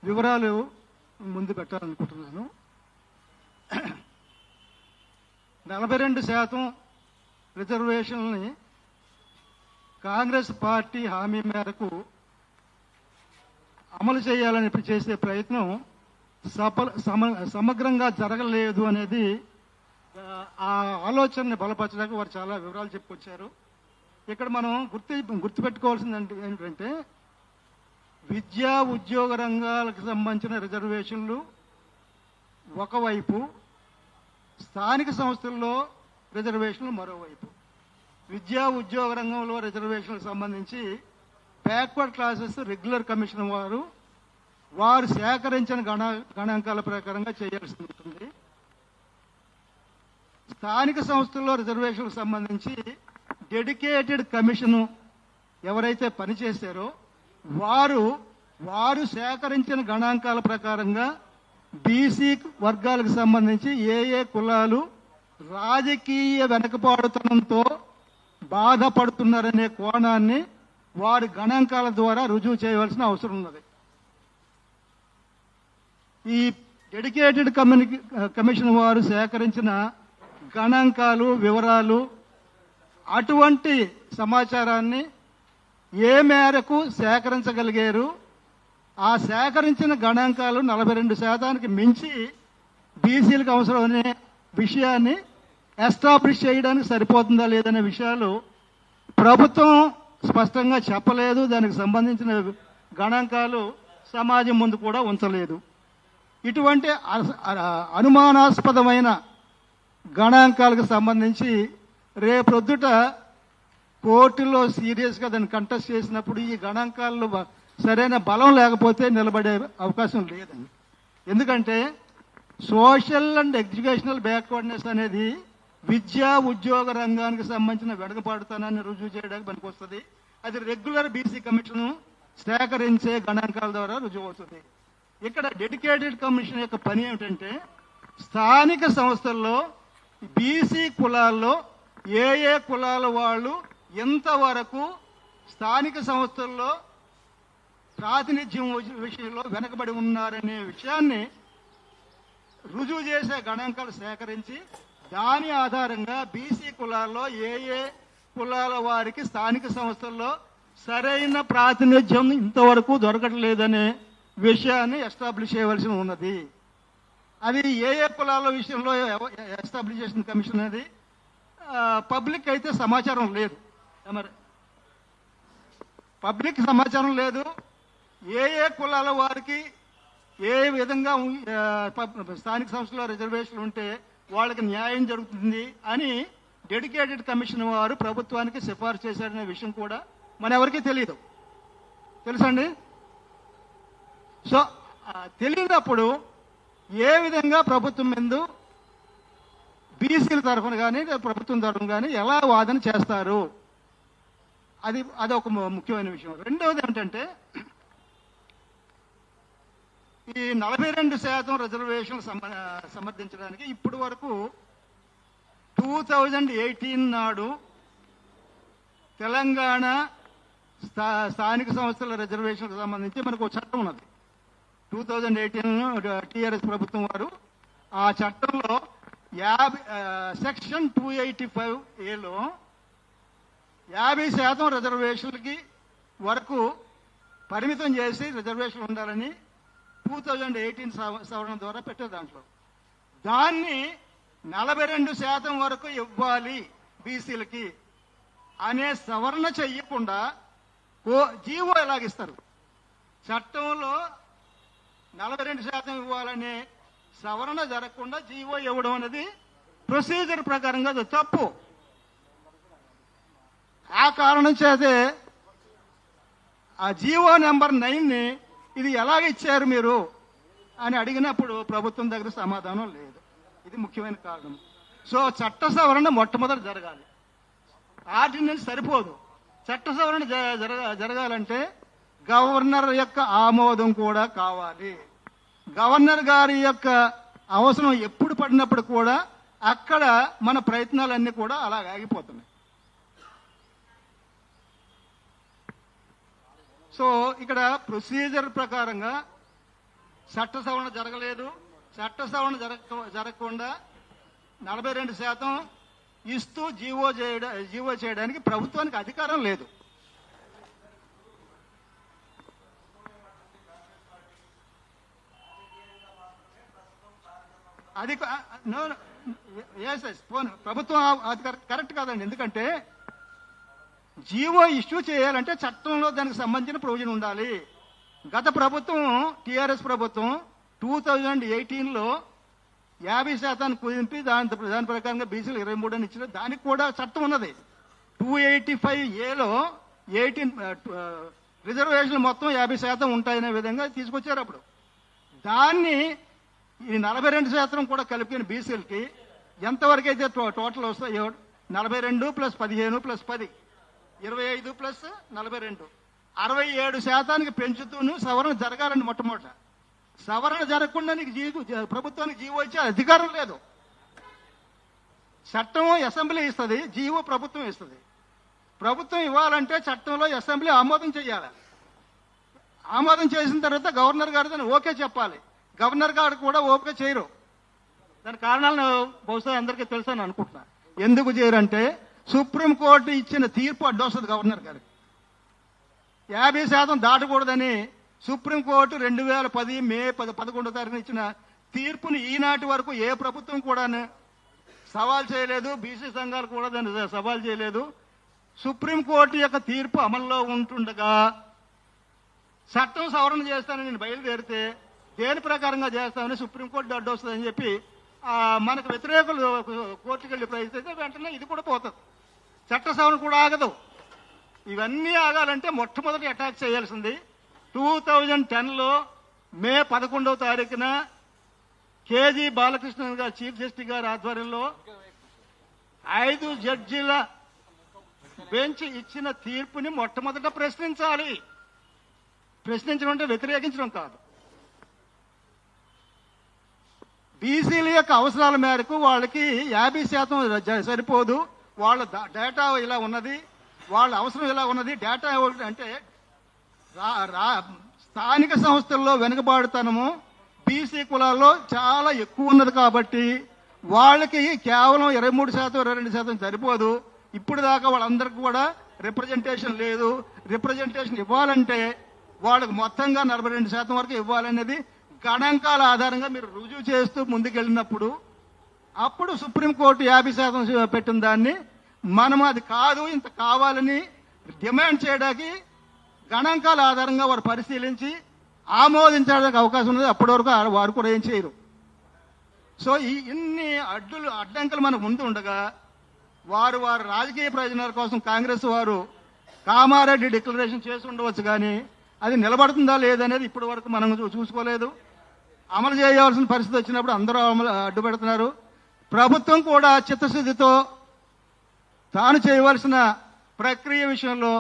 వివరాలు ముందు పెట్టాలనుకుంటున్నాను. 42% రిజర్వేషన్ని కాంగ్రెస్ పార్టీ హామీ మేరకు అమలు చేయాలని చేసే ప్రయత్నం సమగ్రంగా జరగలేదు అనేది, ఆ ఆలోచనని బలపరచడానికి వారు చాలా వివరాలు చెప్పుకొచ్చారు. ఇక్కడ మనం గుర్తుపెట్టుకోవాల్సింది ఏంటంటే, విద్యా ఉద్యోగ రంగాలకు సంబంధించిన రిజర్వేషన్లు ఒకవైపు, స్థానిక సంస్థల్లో రిజర్వేషన్లు మరోవైపు. విద్యా ఉద్యోగ రంగంలో రిజర్వేషన్లకు సంబంధించి బ్యాక్వర్డ్ క్లాసెస్ రెగ్యులర్ కమిషన్ వారు సేకరించిన గణాంకాల ప్రకారంగా చేయాల్సి ఉంటుంది. స్థానిక సంస్థల్లో రిజర్వేషన్లకు సంబంధించి డెడికేటెడ్ కమిషను ఎవరైతే పనిచేశారో వారు సేకరించిన గణాంకాల ప్రకారంగా బీసీ వర్గాలకు సంబంధించి ఏ కులాలు రాజకీయ వెనకబాటుతనంతో బాధపడుతున్నారనే కోణాన్ని వారి గణాంకాల ద్వారా రుజువు చేయవలసిన అవసరం ఉన్నది. ఈ డెడికేటెడ్ కమిషన్ వారు సేకరించిన గణాంకాలు, వివరాలు, అటువంటి సమాచారాన్ని ఏ మేరకు సేకరించగలిగారు, ఆ సేకరించిన గణాంకాలు 42% మించి బీసీలకు అవసరమనే విషయాన్ని ఎస్టాబ్లిష్ చేయడానికి సరిపోతుందా లేదనే విషయాలు ప్రభుత్వం స్పష్టంగా చెప్పలేదు. దానికి సంబంధించిన గణాంకాలు సమాజం ముందు కూడా ఉంచలేదు. ఇటువంటి అనుమానాస్పదమైన గణాంకాలకు సంబంధించి రేపొద్దుట కోర్టులో సీరియస్గా దాన్ని కంటెస్ట్ చేసినప్పుడు ఈ గణాంకాల్లో సరైన బలం లేకపోతే నిలబడే అవకాశం లేదండి. ఎందుకంటే సోషల్ అండ్ ఎడ్యుకేషనల్ బ్యాక్వర్డ్నెస్ అనేది విద్యా ఉద్యోగ రంగానికి సంబంధించిన వెనకబాటుతనాన్ని రుజువు చేయడానికి పనికొస్తుంది. అది రెగ్యులర్ బీసీ కమిషన్ సేకరించే గణాంకాల ద్వారా రుజువు అవుతుంది. ఇక్కడ డెడికేటెడ్ కమిషన్ యొక్క పని ఏమిటంటే, స్థానిక సంస్థల్లో బీసీ కులాల్లో ఏ కులాల వాళ్ళు ఎంతవరకు స్థానిక సంస్థల్లో ప్రాతినిధ్యం విషయంలో వెనకబడి ఉన్నారనే విషయాన్ని రుజువు చేసే గణాంకాలు సేకరించి దాని ఆధారంగా బీసీ కులాల్లో ఏ కులాల వారికి స్థానిక సంస్థల్లో సరైన ప్రాతినిధ్యం ఇంతవరకు దొరకట్లేదనే విషయాన్ని ఎస్టాబ్లిష్ చేయవలసి ఉన్నది. అది ఏ కులాల విషయంలో ఎస్టాబ్లిష్ చేసిన కమిషన్ అనేది పబ్లిక్ అయితే సమాచారం లేదు. మరి పబ్లిక్ సమాచారం లేదు. ఏ కులాల వారికి ఏ విధంగా స్థానిక సంస్థలో రిజర్వేషన్ ఉంటే వాళ్ళకి న్యాయం జరుగుతుంది అని డెడికేటెడ్ కమిషన్ వారు ప్రభుత్వానికి సిఫార్సు చేశారనే విషయం కూడా మన ఎవరికీ తెలియదు. తెలుసండి? సో తెలియనప్పుడు ఏ విధంగా ప్రభుత్వం ముందు బీసీల తరఫున కానీ ప్రభుత్వం తరఫున కానీ ఎలా వాదన చేస్తారు, అది ఒక ముఖ్యమైన విషయం. రెండవది ఏమిటంటే ఈ 42% రిజర్వేషన్ సమర్థించడానికి ఇప్పటి వరకు 2018 నాడు తెలంగాణ స్థానిక సంస్థల రిజర్వేషన్కు సంబంధించి మనకు ఒక చట్టం ఉన్నది. 2018 టీఆర్ఎస్ ప్రభుత్వం వారు ఆ చట్టంలో సెక్షన్ 285A లో 50% రిజర్వేషన్లకి వరకు పరిమితం చేసి రిజర్వేషన్ ఉండాలని 2018 సవరణ ద్వారా పెట్టే దాంట్లో దాన్ని 42% వరకు ఇవ్వాలి బీసీలకి అనే సవరణ చెయ్యకుండా జీవో ఎలాగిస్తారు? చట్టంలో 42% ఇవ్వాలనే సవరణ జరగకుండా జీవో ఇవ్వడం అనేది ప్రొసీజర్ ప్రకారంగా అది తప్పు. ఆ కారణం చేతే ఆ జీవో నెంబర్ 9ని ఇది ఎలాగ ఇచ్చారు మీరు అని అడిగినప్పుడు ప్రభుత్వం దగ్గర సమాధానం లేదు. ఇది ముఖ్యమైన కారణం. సో చట్ట సవరణ మొట్టమొదటి జరగాలి. ఆర్డినెన్స్ సరిపోదు. చట్ట సవరణ జరగాలంటే గవర్నర్ యొక్క ఆమోదం కూడా కావాలి. గవర్నర్ గారి యొక్క అవసరం ఎప్పుడు పడినప్పుడు కూడా అక్కడ మన ప్రయత్నాలన్నీ కూడా అలాగ ఆగిపోతున్నాయి. సో ఇక్కడ ప్రొసీజర్ ప్రకారంగా చట్ట సవరణ జరగలేదు. చట్ట సవరణ జరగకుండా 42% ఇస్తూ జీవో చేయడానికి ప్రభుత్వానికి అధికారం లేదు. అది ప్రభుత్వం అది కరెక్ట్ కాదండి. ఎందుకంటే జీవో ఇష్యూ చేయాలంటే చట్టంలో దానికి సంబంధించిన ప్రొవిజన్ ఉండాలి. గత ప్రభుత్వం టీఆర్ఎస్ ప్రభుత్వం 2018లో 50% కుదింపి దాని ప్రకారంగా బీసీలు 23 అని ఇచ్చిన దానికి కూడా చట్టం ఉన్నది. 285A లో 18 రిజర్వేషన్లు మొత్తం 50% ఉంటాయనే విధంగా తీసుకొచ్చారు. అప్పుడు దాన్ని ఈ 42% కూడా కలిపిన బీసీలకి ఎంతవరకు అయితే టోటల్ వస్తాయో 42 + 15 + 10 25 + 42 67% పెంచుతూను సవరణ జరగాలండి. మొట్టమొదట సవరణ జరగకుండా నీకు ప్రభుత్వానికి జీవో ఇచ్చే అధికారం లేదు. చట్టం అసెంబ్లీ ఇస్తుంది, జీవో ప్రభుత్వం ఇస్తుంది. ప్రభుత్వం ఇవ్వాలంటే చట్టంలో అసెంబ్లీ ఆమోదం చేయాలి. ఆమోదం చేసిన తర్వాత గవర్నర్ గారు దాన్ని ఓకే చెప్పాలి. గవర్నర్ గారు కూడా ఓకే చేయరు. దాని కారణాలను బహుశా అందరికీ తెలుసని అనుకుంటున్నా. ఎందుకు చేయరంటే సుప్రీంకోర్టు ఇచ్చిన తీర్పు అడ్డొస్తుంది గవర్నర్ గారికి. 50% దాటకూడదని సుప్రీంకోర్టు 2010 మే 11వ తారీఖున ఇచ్చిన తీర్పుని ఈనాటి వరకు ఏ ప్రభుత్వం కూడా సవాల్ చేయలేదు. బీసీ సంఘాలు కూడా దాన్ని సవాల్ చేయలేదు. సుప్రీంకోర్టు యొక్క తీర్పు అమల్లో ఉంటుండగా చట్టం సవరణ చేస్తానని నేను బయలుదేరితే దేని ప్రకారంగా చేస్తామని సుప్రీంకోర్టు అడ్డొస్తుందని చెప్పి మనకు వ్యతిరేకులు కోర్టుకు వెళ్ళి ప్రయత్నిస్తే వెంటనే ఇది కూడా పోతుంది. చట్ట సవరణ కూడా ఆగదు. ఇవన్నీ ఆగాలంటే మొట్టమొదటి అటాక్ చేయాల్సింది 2010లో మే 11వ తారీఖున కేజీ బాలకృష్ణన్ గారు చీఫ్ జస్టిస్ గారి ఆధ్వర్యంలో 5 జడ్జీల బెంచ్ ఇచ్చిన తీర్పుని మొట్టమొదట ప్రశ్నించాలి. ప్రశ్నించడం అంటే వ్యతిరేకించడం కాదు. బీసీల యొక్క అవసరాల మేరకు వాళ్ళకి 50% సరిపోదు. వాళ్ళ డేటా ఇలా ఉన్నది, వాళ్ళ అవసరం ఇలా ఉన్నది. డేటా అంటే స్థానిక సంస్థల్లో వెనుకబాటుతనము బీసీ కులాల్లో చాలా ఎక్కువ ఉన్నది కాబట్టి వాళ్ళకి కేవలం 23% 22% సరిపోదు. ఇప్పుడు దాకా వాళ్ళందరికీ కూడా రిప్రజెంటేషన్ లేదు. రిప్రజెంటేషన్ ఇవ్వాలంటే వాళ్ళకి మొత్తంగా 42% వరకు ఇవ్వాలనేది గణాంకాల ఆధారంగా మీరు రుజువు చేస్తూ ముందుకెళ్ళినప్పుడు అప్పుడు సుప్రీంకోర్టు 50% పెట్టిన దాన్ని మనం అది కాదు ఇంత కావాలని డిమాండ్ చేయడానికి గణాంకాల ఆధారంగా వారు పరిశీలించి ఆమోదించడానికి అవకాశం ఉన్నది. అప్పటి వరకు వారు కూడా ఏం చేయరు. సో ఇన్ని అడ్డంకులు మనకు ముందు ఉండగా వారు రాజకీయ ప్రయోజనాల కోసం కాంగ్రెస్ వారు కామారెడ్డి డిక్లరేషన్ చేసి ఉండవచ్చు, కానీ అది నిలబడుతుందా లేదనేది ఇప్పటి వరకు మనం చూసుకోలేదు. అమలు చేయవలసిన పరిస్థితి వచ్చినప్పుడు అందరూ అడ్డుపెడుతున్నారు. ప్రభుత్వం కూడా చిత్తశుద్ధితో తాను చేయవలసిన ప్రక్రియ విషయంలో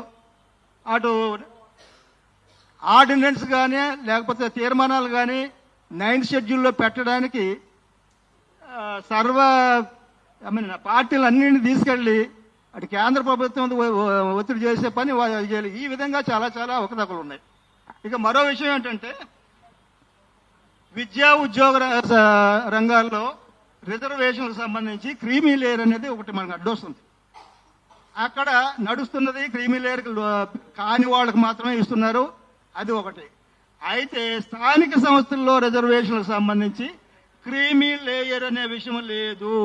అటు ఆర్డినెన్స్ కానీ లేకపోతే తీర్మానాలు కానీ 9th షెడ్యూల్లో పెట్టడానికి పార్టీలన్నింటినీ తీసుకెళ్ళి అటు కేంద్ర ప్రభుత్వం ఒత్తిడి చేసే పని చేయాలి. ఈ విధంగా చాలా చాలా అవకతవకలు ఉన్నాయి. ఇక మరో విషయం ఏంటంటే విద్యా ఉద్యోగ రంగాల్లో రిజర్వేషన్లకు సంబంధించి క్రీమీ లేయర్ అనేది ఒకటి మనకు అడ్డొస్తుంది. అక్కడ నడుస్తున్నది క్రీమీ లేయర్ కాని వాళ్ళకి మాత్రమే ఇస్తున్నారు, అది ఒకటి. అయితే స్థానిక సంస్థల్లో రిజర్వేషన్లకు సంబంధించి క్రీమీ లేయర్ అనే విషయం లేదు.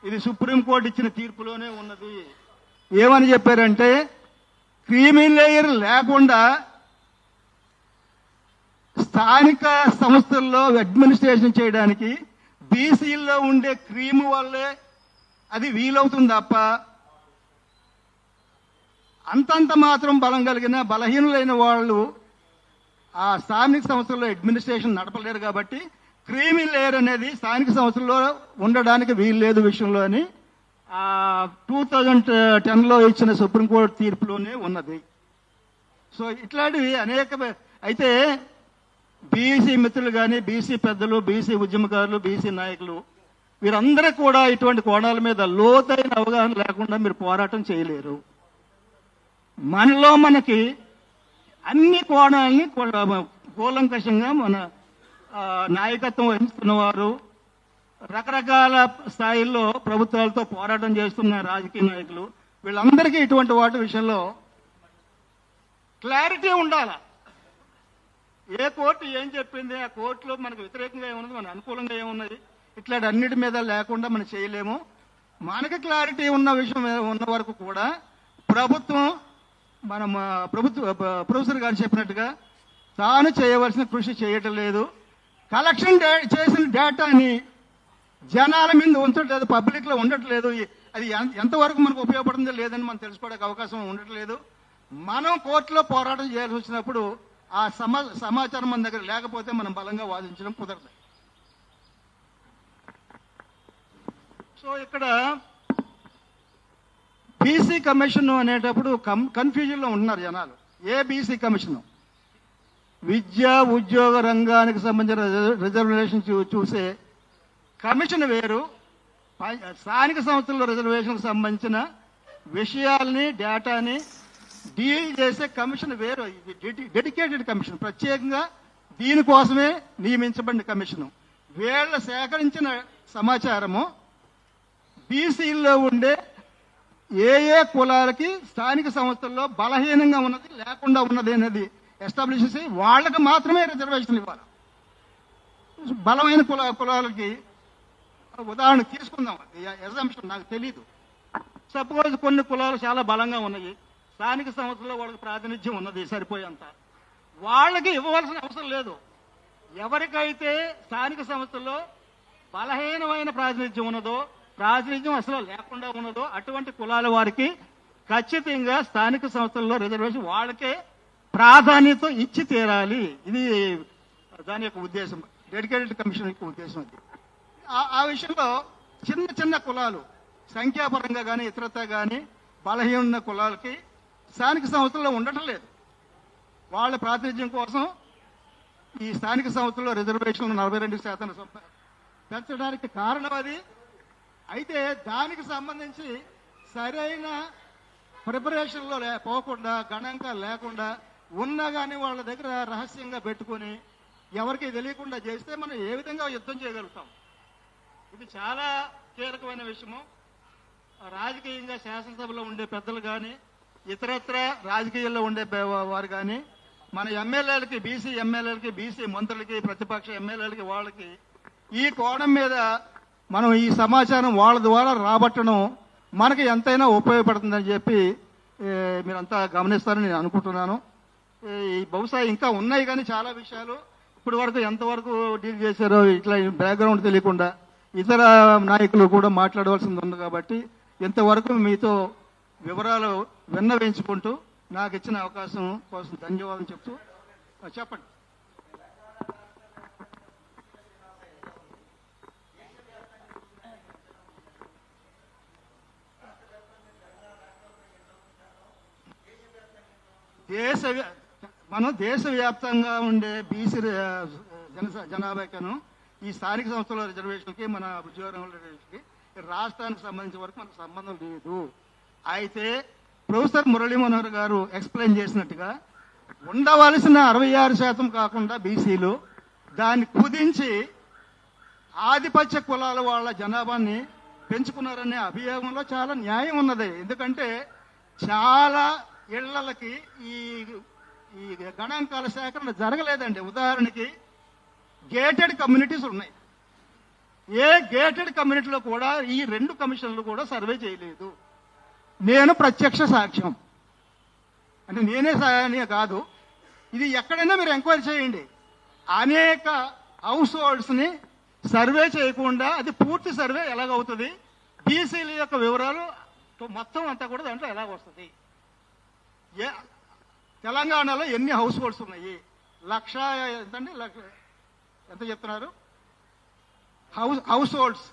ఇది సుప్రీంకోర్టు ఇచ్చిన తీర్పులోనే ఉన్నది. ఏమని చెప్పారంటే క్రీమీ లేయర్ లేకుండా స్థానిక సంస్థల్లో అడ్మినిస్ట్రేషన్ చేయడానికి బీసీల్లో ఉండే క్రీమ్ వల్లే అది వీలవుతుంది తప్ప అంతంత మాత్రం బలం కలిగిన బలహీనులైన వాళ్ళు ఆ స్థానిక సంస్థల్లో అడ్మినిస్ట్రేషన్ నడపలేరు. కాబట్టి క్రీమీ లేయర్ అనేది స్థానిక సంస్థల్లో ఉండడానికి వీలు లేదు విషయంలో అని 2010లో ఇచ్చిన సుప్రీంకోర్టు తీర్పులోనే ఉన్నది. సో ఇట్లాంటివి అనేక. అయితే బీసీ మిత్రులు కానీ బీసీ పెద్దలు, బీసీ ఉద్యమకారులు, బీసీ నాయకులు వీరందరూ కూడా ఇటువంటి కోణాల మీద లోతైన అవగాహన లేకుండా మీరు పోరాటం చేయలేరు. మనలో మనకి అన్ని కోణాలని కూలంకషంగా మన నాయకత్వం వహిస్తున్న వారు, రకరకాల స్థాయిల్లో ప్రభుత్వాలతో పోరాటం చేస్తున్న రాజకీయ నాయకులు, వీళ్ళందరికీ ఇటువంటి వాటి విషయంలో క్లారిటీ ఉండాలి. ఏ కోర్టు ఏం చెప్పింది, ఆ కోర్టులో మనకు వ్యతిరేకంగా ఏమున్నది, మన అనుకూలంగా ఏమున్నది, ఇట్లాంటి అన్నిటి మీద లేకుండా మనం చేయలేము. మనకి క్లారిటీ ఉన్న విషయం ఉన్న వరకు కూడా ప్రభుత్వం ప్రొఫెసర్ గారు చెప్పినట్టుగా తాను చేయవలసిన కృషి చేయటం లేదు. కలెక్షన్ చేసిన డేటాని జనాల మీద ఉంచట్లేదు, పబ్లిక్లో ఉండట్లేదు. అది ఎంతవరకు మనకు ఉపయోగపడుతుందో లేదని మనం తెలుసుకోవడానికి అవకాశం ఉండట్లేదు. మనం కోర్టులో పోరాటం చేయాల్సి వచ్చినప్పుడు ఆ సమాచారం మన దగ్గర లేకపోతే మనం బలంగా వాదించడం కుదరదు. సో ఇక్కడ బీసీ కమిషన్ అనేటప్పుడు కన్ఫ్యూజన్లో ఉన్నారు జనాలు. ఏ బీసీ కమిషన్? విద్యా ఉద్యోగ రంగానికి సంబంధించిన రిజర్వేషన్ చూసే కమిషన్ వేరు, స్థానిక సంస్థల్లో రిజర్వేషన్కి సంబంధించిన విషయాల్ని డేటాని డీల్ చేసే కమిషన్ వేరు. ఇది డెడికేటెడ్ కమిషన్, ప్రత్యేకంగా దీనికోసమే నియమించబడిన కమిషను. వీళ్ళ సేకరించిన సమాచారము బీసీల్లో ఉండే ఏ కులాలకి స్థానిక సంస్థల్లో బలహీనంగా ఉన్నది, లేకుండా ఉన్నది అనేది ఎస్టాబ్లిష్ చేసి వాళ్ళకి మాత్రమే రిజర్వేషన్ ఇవ్వాలి. బలమైన కులాలకి ఉదాహరణ తీసుకుందాం. ఎగ్జాంపుల్ నాకు తెలీదు. సపోజ్ కొన్ని కులాలు చాలా బలంగా ఉన్నాయి, స్థానిక సంస్థల్లో వాళ్ళకి ప్రాతినిధ్యం ఉన్నది సరిపోయేంత, వాళ్ళకి ఇవ్వవలసిన అవసరం లేదు. ఎవరికైతే స్థానిక సంస్థల్లో బలహీనమైన ప్రాతినిధ్యం ఉన్నదో, ప్రాతినిధ్యం అసలు లేకుండా ఉన్నదో అటువంటి కులాల వారికి ఖచ్చితంగా స్థానిక సంస్థల్లో రిజర్వేషన్ వాళ్ళకే ప్రాధాన్యత ఇచ్చి తీరాలి. ఇది దాని యొక్క ఉద్దేశం, డెడికేటెడ్ కమిషన్ యొక్క ఉద్దేశం. అది ఆ విషయంలో చిన్న చిన్న కులాలు సంఖ్యాపరంగా కానీ ఇతరత కానీ బలహీన కులాలకి స్థానిక సంస్థల్లో ఉండటం లేదు. వాళ్ళ ప్రాతినిధ్యం కోసం ఈ స్థానిక సంస్థల్లో రిజర్వేషన్లు 42% పెంచడానికి కారణం అది. అయితే దానికి సంబంధించి సరైన ప్రిపరేషన్లో పోకుండా, గణాంకాలు లేకుండా ఉన్నా కానీ వాళ్ళ దగ్గర రహస్యంగా పెట్టుకొని ఎవరికి తెలియకుండా చేస్తే మనం ఏ విధంగా యుద్ధం చేయగలుగుతాం? ఇది చాలా కీలకమైన విషయము. రాజకీయంగా శాసనసభలో ఉండే పెద్దలు కానీ ఇతరత్ర రాజకీయాల్లో ఉండే వారు కానీ మన ఎమ్మెల్యేలకి, బీసీ ఎమ్మెల్యేలకి, బీసీ మంత్రులకి, ప్రతిపక్ష ఎమ్మెల్యేలకి, వాళ్ళకి ఈ కోణం మీద మనం ఈ సమాచారం వాళ్ళ ద్వారా రాబట్టడం మనకి ఎంతైనా ఉపయోగపడుతుందని చెప్పి మీరంతా గమనిస్తారని నేను అనుకుంటున్నాను. బహుశా ఇంకా ఉన్నాయి కానీ చాలా విషయాలు ఇప్పటి వరకు ఎంతవరకు డీల్ చేశారో ఇట్లా బ్యాక్గ్రౌండ్ తెలియకుండా ఇతర నాయకులు కూడా మాట్లాడవలసింది ఉంది. కాబట్టి ఇంతవరకు మీతో వివరాలు విన్నవించుకుంటూ నాకు ఇచ్చిన అవకాశం కోసం ధన్యవాదం చెప్తూ చెప్పండి. మనం దేశవ్యాప్తంగా ఉండే బీసీ జనాభాకను ఈ స్థానిక సంస్థల రిజర్వేషన్కి మన ఉద్యోగ రిజర్వేషన్కి రాష్ట్రానికి సంబంధించిన వరకు మనకు సంబంధం లేదు. అయితే ప్రొఫెసర్ మురళీ మనోహర్ గారు ఎక్స్ప్లెయిన్ చేసినట్టుగా ఉండవలసిన 66% కాకుండా బీసీలు దాన్ని కుదించి ఆధిపత్య కులాల వాళ్ళ జనాభాని పెంచుకున్నారనే అభియోగంలో చాలా న్యాయం ఉన్నది. ఎందుకంటే చాలా ఇళ్లకి ఈ ఈ గణాంకాల సేకరణ జరగలేదండి. ఉదాహరణకి గేటెడ్ కమ్యూనిటీస్ ఉన్నాయి. ఏ గేటెడ్ కమ్యూనిటీలో కూడా ఈ 2 కమిషన్లు కూడా సర్వే చేయలేదు. నేను ప్రత్యక్ష సాక్ష్యం. అంటే నేనే సాయనే కాదు, ఇది ఎక్కడైనా మీరు ఎంక్వైరీ చేయండి. అనేక హౌస్ హోల్డ్స్ని సర్వే చేయకుండా అది పూర్తి సర్వే ఎలాగవుతుంది, బీసీల యొక్క వివరాలు మొత్తం అంతా కూడా దాంట్లో ఎలాగొస్తుంది. తెలంగాణలో ఎన్ని హౌస్ హోల్డ్స్ ఉన్నాయి? ఎంతండి, ఎంత చెప్తున్నారు? హౌస్ హోల్డ్స్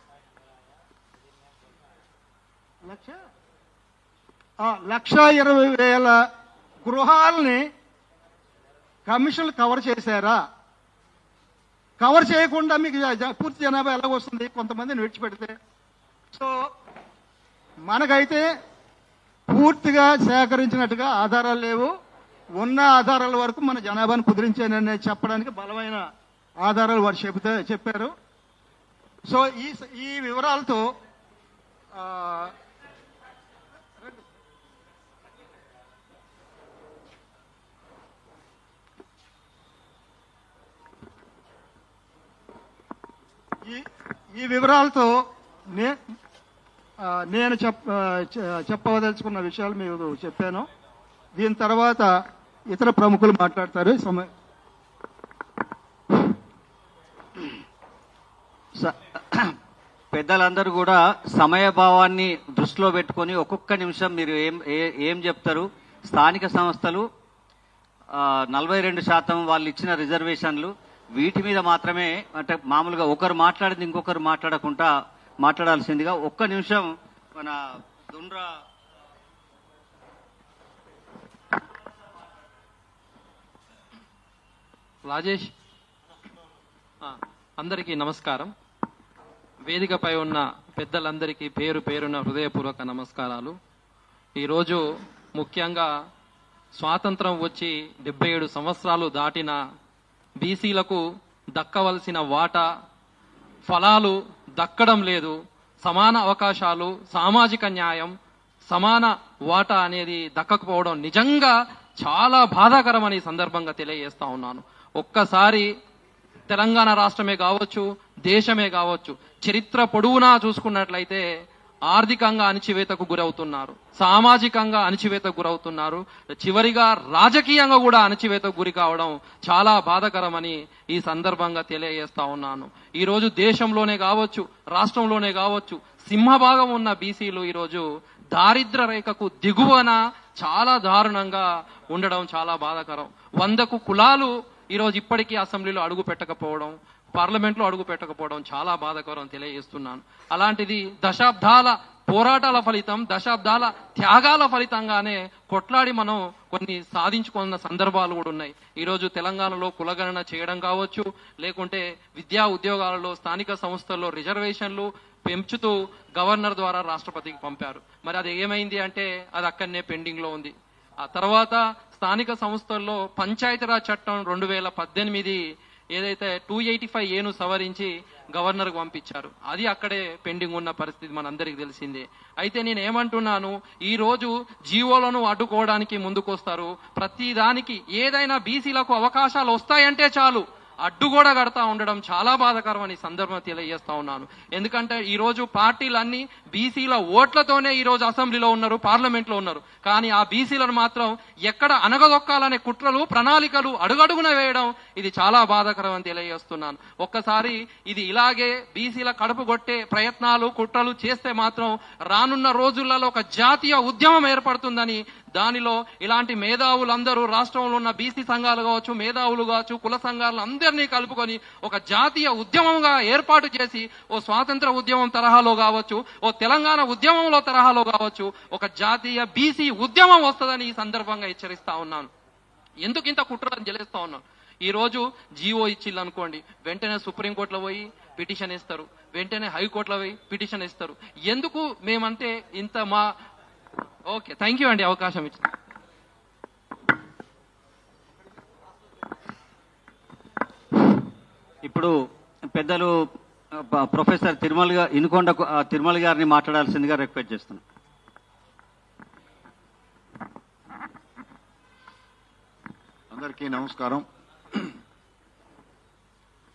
1,20,000 గృహాలని కమిషన్లు కవర్ చేశారా? కవర్ చేయకుండా మీకు పూర్తి జనాభా ఎలాగొస్తుంది కొంతమందిని విడిచిపెడితే? సో మనకైతే పూర్తిగా సేకరించినట్టుగా ఆధారాలు లేవు. ఉన్న ఆధారాల వరకు మన జనాభాను కుదిరించానని చెప్పడానికి బలమైన ఆధారాలు వారు చెప్పారు. సో ఈ వివరాలతో ఈ వివరాలతో నేను చెప్పవదలుచుకున్న విషయాలు మీరు చెప్పాను. దీని తర్వాత ఇతర ప్రముఖులు మాట్లాడతారు. పెద్దలందరూ కూడా సమయభావాన్ని దృష్టిలో పెట్టుకొని ఒక్కొక్క నిమిషం మీరు ఏం చెప్తారు? స్థానిక సంస్థలు 42% వాళ్ళు ఇచ్చిన రిజర్వేషన్లు, వీటి మీద మాత్రమే, అంటే మామూలుగా ఒకరు మాట్లాడింది ఇంకొకరు మాట్లాడాల్సిందిగా ఒక్క నిమిషం మన దుండ్రా రాజేష్. అందరికీ నమస్కారం. వేదికపై ఉన్న పెద్దలందరికీ పేరు పేరున హృదయపూర్వక నమస్కారాలు. ఈరోజు ముఖ్యంగా స్వాతంత్రం వచ్చి 77 సంవత్సరాలు దాటిన బీసీలకు దక్కవలసిన వాటా ఫలాలు దక్కడం లేదు. సమాన అవకాశాలు, సామాజిక న్యాయం, సమాన వాటా అనేది దక్కకపోవడం నిజంగా చాలా బాధాకరమని సందర్భంగా తెలియజేస్తా ఉన్నాను. ఒక్కసారి తెలంగాణ రాష్ట్రమే కావచ్చు, దేశమే కావచ్చు, చరిత్ర పొడవునా చూసుకున్నట్లయితే ఆర్థికంగా అణచివేతకు గురవుతున్నారు, సామాజికంగా అణచివేతకు గురవుతున్నారు, చివరిగా రాజకీయంగా కూడా అణచివేతకు గురి కావడం చాలా బాధాకరమని ఈ సందర్భంగా తెలియజేస్తా ఉన్నాను. ఈరోజు దేశంలోనే కావచ్చు, రాష్ట్రంలోనే కావచ్చు, సింహభాగం ఉన్న బీసీలు ఈరోజు దారిద్ర రేఖకు దిగువన చాలా దారుణంగా ఉండడం చాలా బాధాకరం. 100కు కులాలు ఈరోజు ఇప్పటికీ అసెంబ్లీలో అడుగు పెట్టకపోవడం, పార్లమెంట్లో అడుగు పెట్టకపోవడం చాలా బాధాకరం తెలియజేస్తున్నాను. అలాంటిది దశాబ్దాల పోరాటాల ఫలితం, దశాబ్దాల త్యాగాల ఫలితంగానే కొట్లాడి మనం కొన్ని సాధించుకున్న సందర్భాలు కూడా ఉన్నాయి. ఈరోజు తెలంగాణలో కులగణన చేయడం కావచ్చు, లేకుంటే విద్యా ఉద్యోగాలలో స్థానిక సంస్థల్లో రిజర్వేషన్లు పెంచుతూ గవర్నర్ ద్వారా రాష్ట్రపతికి పంపారు. మరి అది ఏమైంది అంటే అది అక్కడనే పెండింగ్ లో ఉంది. ఆ తర్వాత స్థానిక సంస్థల్లో పంచాయతీరాజ్ చట్టం 2018 ఏదైతే 285A సవరించి గవర్నర్కు పంపించారు, అది అక్కడే పెండింగ్ ఉన్న పరిస్థితి మనందరికీ తెలిసిందే. అయితే నేను ఏమంటున్నాను, ఈ రోజు జీవోలను అడ్డుకోవడానికి ముందుకొస్తారు. ప్రతి దానికి ఏదైనా బీసీలకు అవకాశాలు వస్తాయంటే చాలు అడ్డు కూడా కడతా ఉండడం చాలా బాధాకరం అని సందర్భం తెలియజేస్తా ఉన్నాను. ఎందుకంటే ఈ రోజు పార్టీలన్నీ బీసీల ఓట్లతోనే ఈ రోజు అసెంబ్లీలో ఉన్నారు, పార్లమెంట్ లో ఉన్నారు. కానీ ఆ బీసీలను మాత్రం ఎక్కడ అనగదొక్కాలనే కుట్రలు, ప్రణాళికలు అడుగడుగున వేయడం ఇది చాలా బాధాకరం అని తెలియజేస్తున్నాను. ఒక్కసారి ఇది ఇలాగే బీసీల కడుపు కొట్టే ప్రయత్నాలు, కుట్రలు చేస్తే మాత్రం రానున్న రోజులలో ఒక జాతీయ ఉద్యమం ఏర్పడుతుందని, దానిలో ఇలాంటి మేధావులందరూ రాష్ట్రంలో ఉన్న బీసీ సంఘాలు కావచ్చు, మేధావులు కావచ్చు, కుల సంఘాలు అందరినీ కలుపుకొని ఒక జాతీయ ఉద్యమంగా ఏర్పాటు చేసి ఓ స్వాతంత్ర ఉద్యమం తరహాలో కావచ్చు, ఓ తెలంగాణ ఉద్యమంలో తరహాలో కావచ్చు, ఒక జాతీయ బీసీ ఉద్యమం వస్తుందని ఈ సందర్భంగా హెచ్చరిస్తా ఉన్నాను. ఎందుకు ఇంత కుట్రని చెల్లిస్తా ఉన్నాం. ఈ రోజు జీవో ఇచ్చిల్లు అనుకోండి, వెంటనే సుప్రీంకోర్టులో పోయి పిటిషన్ ఇస్తారు, వెంటనే హైకోర్టులో పోయి పిటిషన్ ఇస్తారు. ఎందుకు మేమంటే ఇంత మా ఓకే, థ్యాంక్ యూ అండి అవకాశం ఇచ్చిన. ఇప్పుడు పెద్దలు ప్రొఫెసర్ తిరుమల గారిని మాట్లాడాల్సిందిగా రిక్వెస్ట్ చేస్తున్నాను. అందరికీ నమస్కారం.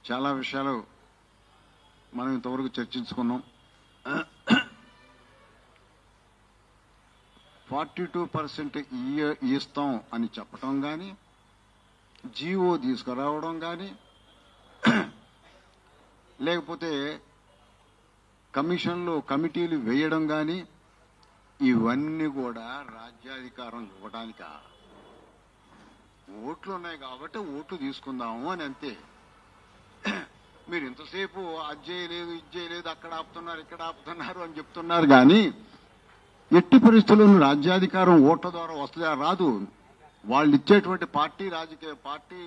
చాలా విషయాలు మనం ఇంతవరకు చర్చించుకున్నాం. 42% ఇస్తాం అని చెప్పటం కానీ, జీవో తీసుకురావడం కానీ, లేకపోతే కమిటీలు వేయడం కానీ, ఇవన్నీ కూడా రాజ్యాధికారం ఇవ్వడానిక. ఓట్లు ఉన్నాయి కాబట్టి ఓట్లు తీసుకుందాము అని అంతే. మీరు ఇంతసేపు అది చేయలేదు, ఇది చేయలేదు, అక్కడ ఆపుతున్నారు, ఇక్కడ ఆపుతున్నారు అని చెప్తున్నారు. కానీ ఎట్టి పరిస్థితుల్లోనూ రాజ్యాధికారం ఓట్ల ద్వారా వస్తుందా? రాదు. వాళ్ళు ఇచ్చేటువంటి రాజకీయ పార్టీ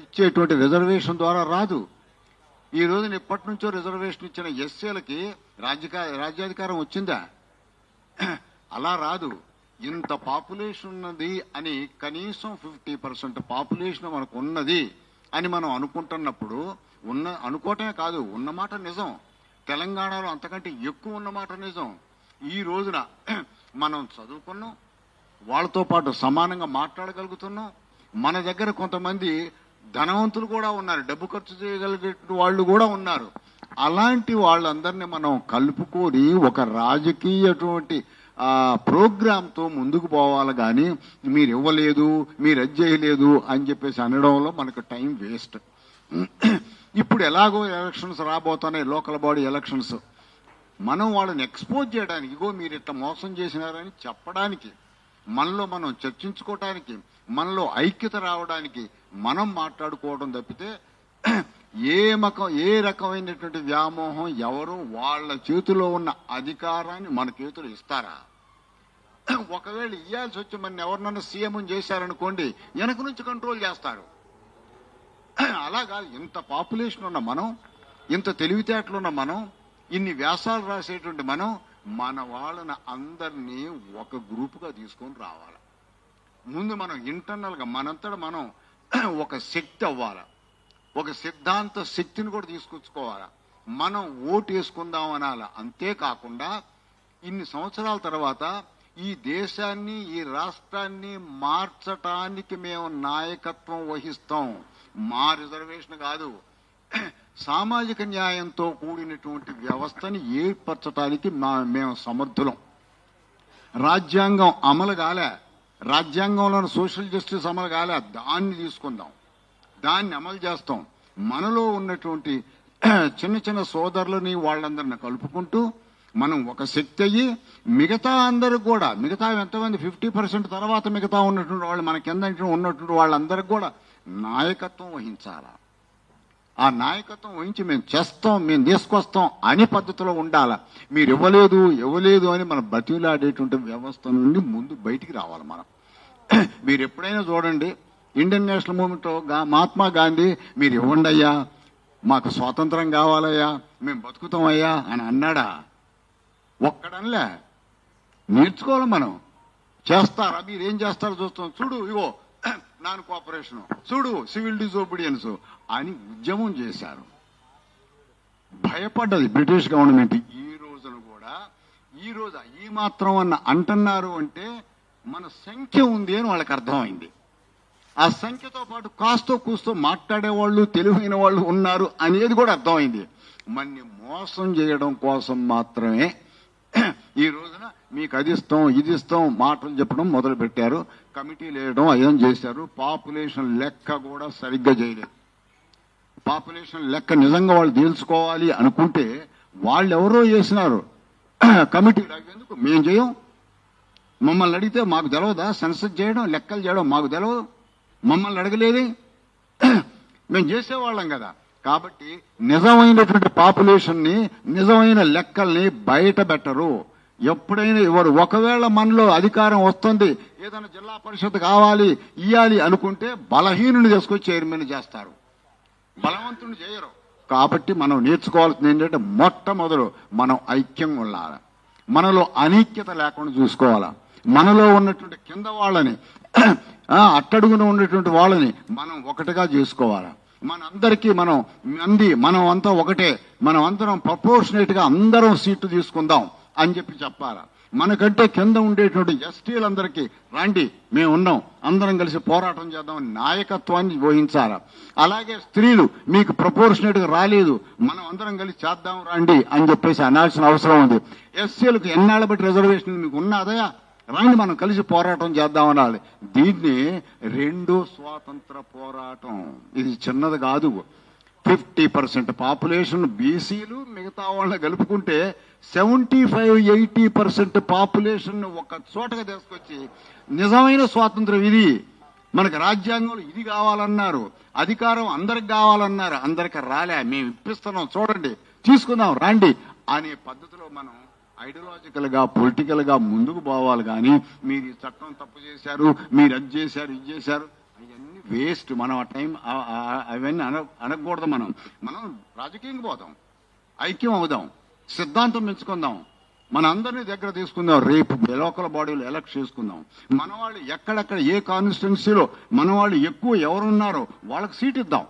ఇచ్చేటువంటి రిజర్వేషన్ ద్వారా రాదు. ఈ రోజున ఎప్పటి నుంచో రిజర్వేషన్ ఇచ్చిన ఎస్సీలకి రాజ్యాధికారం వచ్చిందా? అలా రాదు. ఇంత పాపులేషన్ ఉన్నది అని, కనీసం 50% పాపులేషన్ మనకు ఉన్నది అని మనం అనుకుంటున్నప్పుడు, అనుకోవటమే కాదు, ఉన్నమాట నిజం. తెలంగాణలో అంతకంటే ఎక్కువ ఉన్నమాట నిజం. ఈ రోజున మనం చదువుకున్నాం, వాళ్ళతో పాటు సమానంగా మాట్లాడగలుగుతున్నాం. మన దగ్గర కొంతమంది ధనవంతులు కూడా ఉన్నారు, డబ్బు ఖర్చు చేయగలిగే వాళ్ళు కూడా ఉన్నారు. అలాంటి వాళ్ళందరినీ మనం కలుపుకొని ఒక రాజకీయటువంటి ప్రోగ్రాంతో ముందుకు పోవాలి. కానీ మీరు ఇవ్వలేదు, మీరు అది చేయలేదు అని చెప్పేసి అనడంలో మనకు టైం వేస్ట్. ఇప్పుడు ఎలాగో ఎలక్షన్స్ రాబోతున్నాయి, లోకల్ బాడీ ఎలక్షన్స్. మనం వాళ్ళని ఎక్స్పోజ్ చేయడానికి, ఇగో మీరు ఇట్లా మోసం చేసినారని చెప్పడానికి, మనలో మనం చర్చించుకోవటానికి, మనలో ఐక్యత రావడానికి మనం మాట్లాడుకోవడం తప్పితే ఏ రకమైనటువంటి వ్యామోహం ఎవరు వాళ్ళ చేతిలో ఉన్న అధికారాన్ని మన చేతులు ఇస్తారా? ఒకవేళ ఇయ్యాల్సి వచ్చి మన ఎవరినన్నా సీఎం చేశారనుకోండి, వెనక నుంచి కంట్రోల్ చేస్తారు. అలాగా ఇంత పాపులేషన్ ఉన్న మనం, ఇంత తెలివితేటలున్న మనం, ఇన్ని వ్యాసాలు రాసేటువంటి మనం, మన వాళ్ళని అందరినీ ఒక గ్రూపుగా తీసుకొని రావాలి. ముందు మనం ఇంటర్నల్ గా మనంతట మనం ఒక శక్తి అవ్వాలి, ఒక సిద్ధాంత శక్తిని కూడా తీసుకొచ్చుకోవాలా. మనం ఓటు వేసుకుందాం అనాలి. అంతేకాకుండా ఇన్ని సంవత్సరాల తర్వాత ఈ దేశాన్ని, ఈ రాష్ట్రాన్ని మార్చటానికి మేము నాయకత్వం వహిస్తాం. మా రిజర్వేషన్ కాదు, సామాజిక న్యాయంతో కూడినటువంటి వ్యవస్థని ఏర్పరచడానికి మేము సమర్థులం. రాజ్యాంగం అమలు కాలే, రాజ్యాంగంలోని సోషల్ జస్టిస్ అమలు కాలే, దాన్ని తీసుకుందాం, దాన్ని అమలు చేస్తాం. మనలో ఉన్నటువంటి చిన్న చిన్న సోదరులని వాళ్ళందరిని కలుపుకుంటూ మనం ఒక శక్తి అయ్యి, మిగతా అందరూ కూడా, మిగతా ఎంతమంది 50% తర్వాత మిగతా ఉన్నటువంటి వాళ్ళు, మన కింద ఉన్నటువంటి వాళ్ళందరికీ కూడా నాయకత్వం వహించాలా. ఆ నాయకత్వం వహించి మేము చేస్తాం, మేము తీసుకొస్తాం అనే పద్ధతిలో ఉండాలా. మీరు ఇవ్వలేదు అని మనం బతిలాడేటువంటి వ్యవస్థ నుండి ముందు బయటికి రావాలి మనం. మీరు ఎప్పుడైనా చూడండి, Indian national movement Mahatma Gandhi మీరు ఇవ్వండి అయ్యా, మాకు స్వాతంత్రం కావాలయ్యా, మేము బతుకుతామయ్యా అని అన్నాడా? ఒక్కడనిలే. నేర్చుకోవాలి మనం. చేస్తారా? మీరు ఏం చేస్తారో చూస్తాం. చూడు, ఇగో నాన్ కోఆపరేషన్, చూడు సివిల్ డిజోబీడియన్స్ అని ఉద్యమం చేశారు. భయపడ్డది బ్రిటిష్ గవర్నమెంట్. ఈ రోజున కూడా ఈ మాత్రం అన్న అంటున్నారు అంటే మన సంఖ్య ఉంది అని వాళ్ళకి అర్థమైంది. ఆ సంఖ్యతో పాటు కాస్తో కూస్తో మాట్లాడేవాళ్ళు, తెలివైన వాళ్ళు ఉన్నారు అనేది కూడా అర్థమైంది. మన్ని మోసం చేయడం కోసం మాత్రమే ఈ రోజున మీకు అది ఇస్తాం, ఇది ఇస్తాం మాటలు చెప్పడం మొదలు పెట్టారు. కమిటీలు వేయడం అయం చేశారు. పాపులేషన్ లెక్క కూడా సరిగ్గా చేయలేదు. పాపులేషన్ లెక్క నిజంగా వాళ్ళు తెలుసుకోవాలి అనుకుంటే వాళ్ళు ఎవరో చేసినారు కమిటీలు. అవి ఎందుకు మేము చేయం? మమ్మల్ని అడిగితే మాకు తెలవదా? సెన్సస్ చేయడం, లెక్కలు చేయడం మాకు తెలవదు. మమ్మల్ని అడగలేదే, మేము చేసేవాళ్ళం కదా. కాబట్టి నిజమైనటువంటి పాపులేషన్ ని, నిజమైన లెక్కల్ని బయట పెట్టరు. ఎప్పుడైనా ఇవ్వరు. ఒకవేళ మనలో అధికారం వస్తుంది, ఏదైనా జిల్లా పరిషత్ కావాలి ఇవ్వాలి అనుకుంటే బలహీనుని తీసుకొచ్చి చైర్మన్ చేస్తారు, బలవంతుని చేయరు. కాబట్టి మనం నేర్చుకోవాల్సింది ఏంటంటే మొట్టమొదలు మనం ఐక్యంగా ఉండాలి, మనలో అనైక్యత లేకుండా చూసుకోవాలా, మనలో ఉన్నటువంటి కింద వాళ్ళని అట్టడుగున ఉన్నటువంటి వాళ్ళని మనం ఒకటిగా చేసుకోవాలా. మనందరికీ మనం అంతా ఒకటే, మనం అందరం ప్రపోర్షనేట్ గా అందరం సీట్లు తీసుకుందాం అని చెప్పాలా. మనకంటే కింద ఉండేటువంటి ఎస్టీలందరికీ రండి మేము ఉన్నాం, అందరం కలిసి పోరాటం చేద్దామని నాయకత్వాన్ని వహించాలా. అలాగే స్త్రీలు మీకు ప్రపోర్షనేట్ గా రాలేదు, మనం అందరం కలిసి చేద్దాం రండి అని చెప్పేసి అనాల్సిన అవసరం ఉంది. ఎస్సీలకు ఎన్నాళ్ళ బట్టి రిజర్వేషన్ మీకు ఉన్నదయా, రండి మనం కలిసి పోరాటం చేద్దామనాలి. దీన్ని రెండో స్వాతంత్ర పోరాటం, ఇది చిన్నది కాదు. 50% పాపులేషన్ బీసీలు, మిగతా వాళ్ళని కలుపుకుంటే 75-80% పాపులేషన్ ఒక చోటగా తీసుకొచ్చి నిజమైన స్వాతంత్రం ఇది. మనకు రాజ్యాంగంలో ఇది కావాలన్నారు, అధికారం అందరికి కావాలన్నారు, అందరికి రాలే, మేము ఇప్పిస్తున్నాం చూడండి తీసుకుందాం రండి అనే పద్ధతిలో మనం ఐడియాలజికల్ గా పొలిటికల్ గా ముందుకు పోవాలి. కానీ మీరు ఈ చట్టం తప్పు చేశారు, మీరు అది చేశారు ఇది చేశారు, అవన్నీ వేస్ట్. మనం ఆ టైం అవన్నీ అనకూడదు. మనం రాజకీయంగా పోదాం, ఐక్యం అవుదాం, సిద్ధాంతం పెంచుకుందాం, మన అందరినీ దగ్గర తీసుకుందాం. రేపు లోకల్ బాడీలో ఎలక్ట్ చేసుకుందాం. మన వాళ్ళు ఎక్కడెక్కడ ఏ కాన్స్టిట్యున్సీలో మన వాళ్ళు ఎక్కువ ఎవరున్నారో వాళ్ళకి సీట్ ఇద్దాం,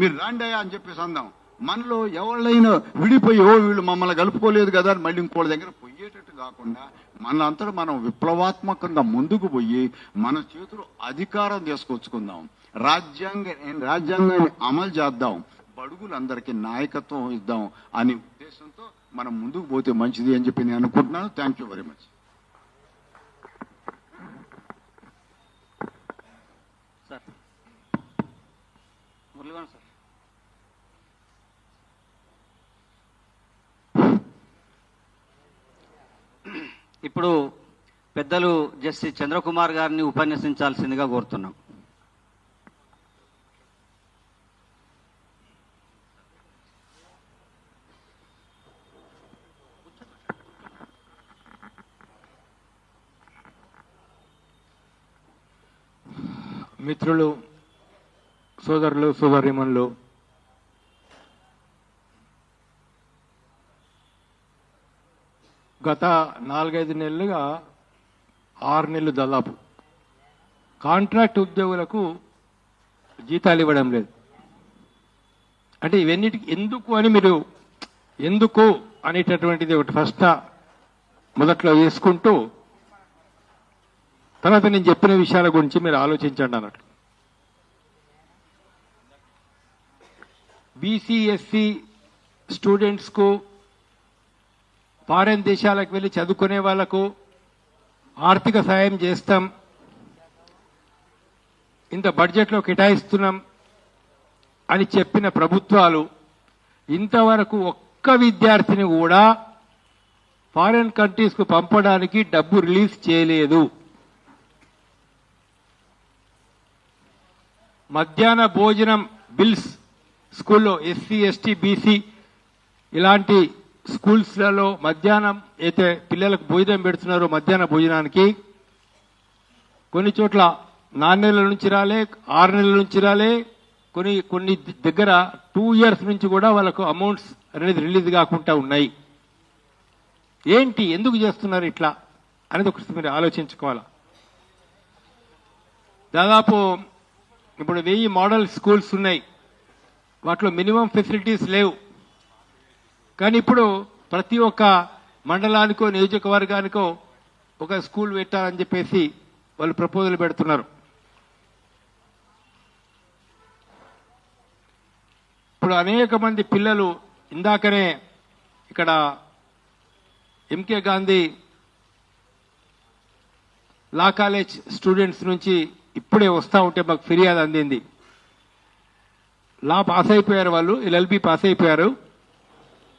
మీరు రాండి అని చెప్పేసి అందాం. మనలో ఎవళ్ళైనా విడిపోయి వీళ్ళు మమ్మల్ని కలుపుకోలేదు కదా అని మళ్ళీ ఇంకోళ్ళ దగ్గర పోయేటట్టు కాకుండా మనంతటా మనం విప్లవాత్మకంగా ముందుకు పోయి మన చేతులు అధికారం తీసుకొచ్చుకుందాం, రాజ్యాంగాన్ని అమలు చేద్దాం, బడుగులందరికీ నాయకత్వం ఇద్దాం అనే ఉద్దేశంతో మనం ముందుకు పోతే మంచిది అని చెప్పి నేను అనుకుంటున్నాను. Thank you very much. Sir మురళీవాన్ సార్. ఇప్పుడు పెద్దలు జస్టిస్ చంద్రకుమార్ గారిని ఉపన్యసించాల్సిందిగా కోరుతున్నాం. మిత్రులు, సోదరులు, సోదరీమణులు, గత 4-5 నెలలుగా 6 నెలలు దాదాపు కాంట్రాక్ట్ ఉద్యోగులకు జీతాలు ఇవ్వడం లేదు. అంటే ఇవన్నిటికి ఎందుకు అని మీరు ఎందుకు అనేటటువంటిది ఒకటి ఫస్ట్ మొదట్లో వేసుకుంటూ తర్వాత నేను చెప్పిన విషయాల గురించి మీరు ఆలోచించండి అన్నట్లు. బీసీ ఎస్సీ స్టూడెంట్స్కు, ఫారెన్ దేశాలకు వెళ్ళి చదువుకునే వాళ్లకు ఆర్థిక సాయం చేస్తాం, ఇంత బడ్జెట్లో కేటాయిస్తున్నాం అని చెప్పిన ప్రభుత్వాలు ఇంతవరకు ఒక్క విద్యార్థిని కూడా ఫారెన్ కంట్రీస్కు పంపడానికి డబ్బు రిలీజ్ చేయలేదు. మధ్యాహ్న భోజనం బిల్స్ స్కూల్లో ఎస్సీ ఎస్టీ బీసీ ఇలాంటి స్కూల్స్లలో మధ్యాహ్నం అయితే పిల్లలకు భోజనం పెడుతున్నారో మధ్యాహ్న భోజనానికి కొన్ని చోట్ల 4 నెలల నుంచి రాలే, 6 నెలల నుంచి రాలే, కొన్ని దగ్గర 2 years నుంచి కూడా వాళ్ళకు అమౌంట్స్ అనేది రిలీజ్ కాకుండా ఉన్నాయి. ఏంటి, ఎందుకు చేస్తున్నారు ఇట్లా అనేది ఒకసారి మీరు ఆలోచించుకోవాలా. దాదాపు ఇప్పుడు 1000 మోడల్ స్కూల్స్ ఉన్నాయి, వాటిలో మినిమం ఫెసిలిటీస్ లేవు. కానీ ఇప్పుడు ప్రతి ఒక్క మండలానికో నియోజకవర్గానికో ఒక స్కూల్ పెట్టాలని చెప్పేసి వాళ్ళు ప్రపోజల్ పెడుతున్నారు. ఇప్పుడు అనేక మంది పిల్లలు, ఇందాకనే ఇక్కడ MK Gandhi law college students నుంచి ఇప్పుడే వస్తూ ఉంటే మాకు ఫిర్యాదు అందింది. లా పాస్ అయిపోయారు, వాళ్ళు ఎల్ఎల్బి పాస్ అయిపోయారు,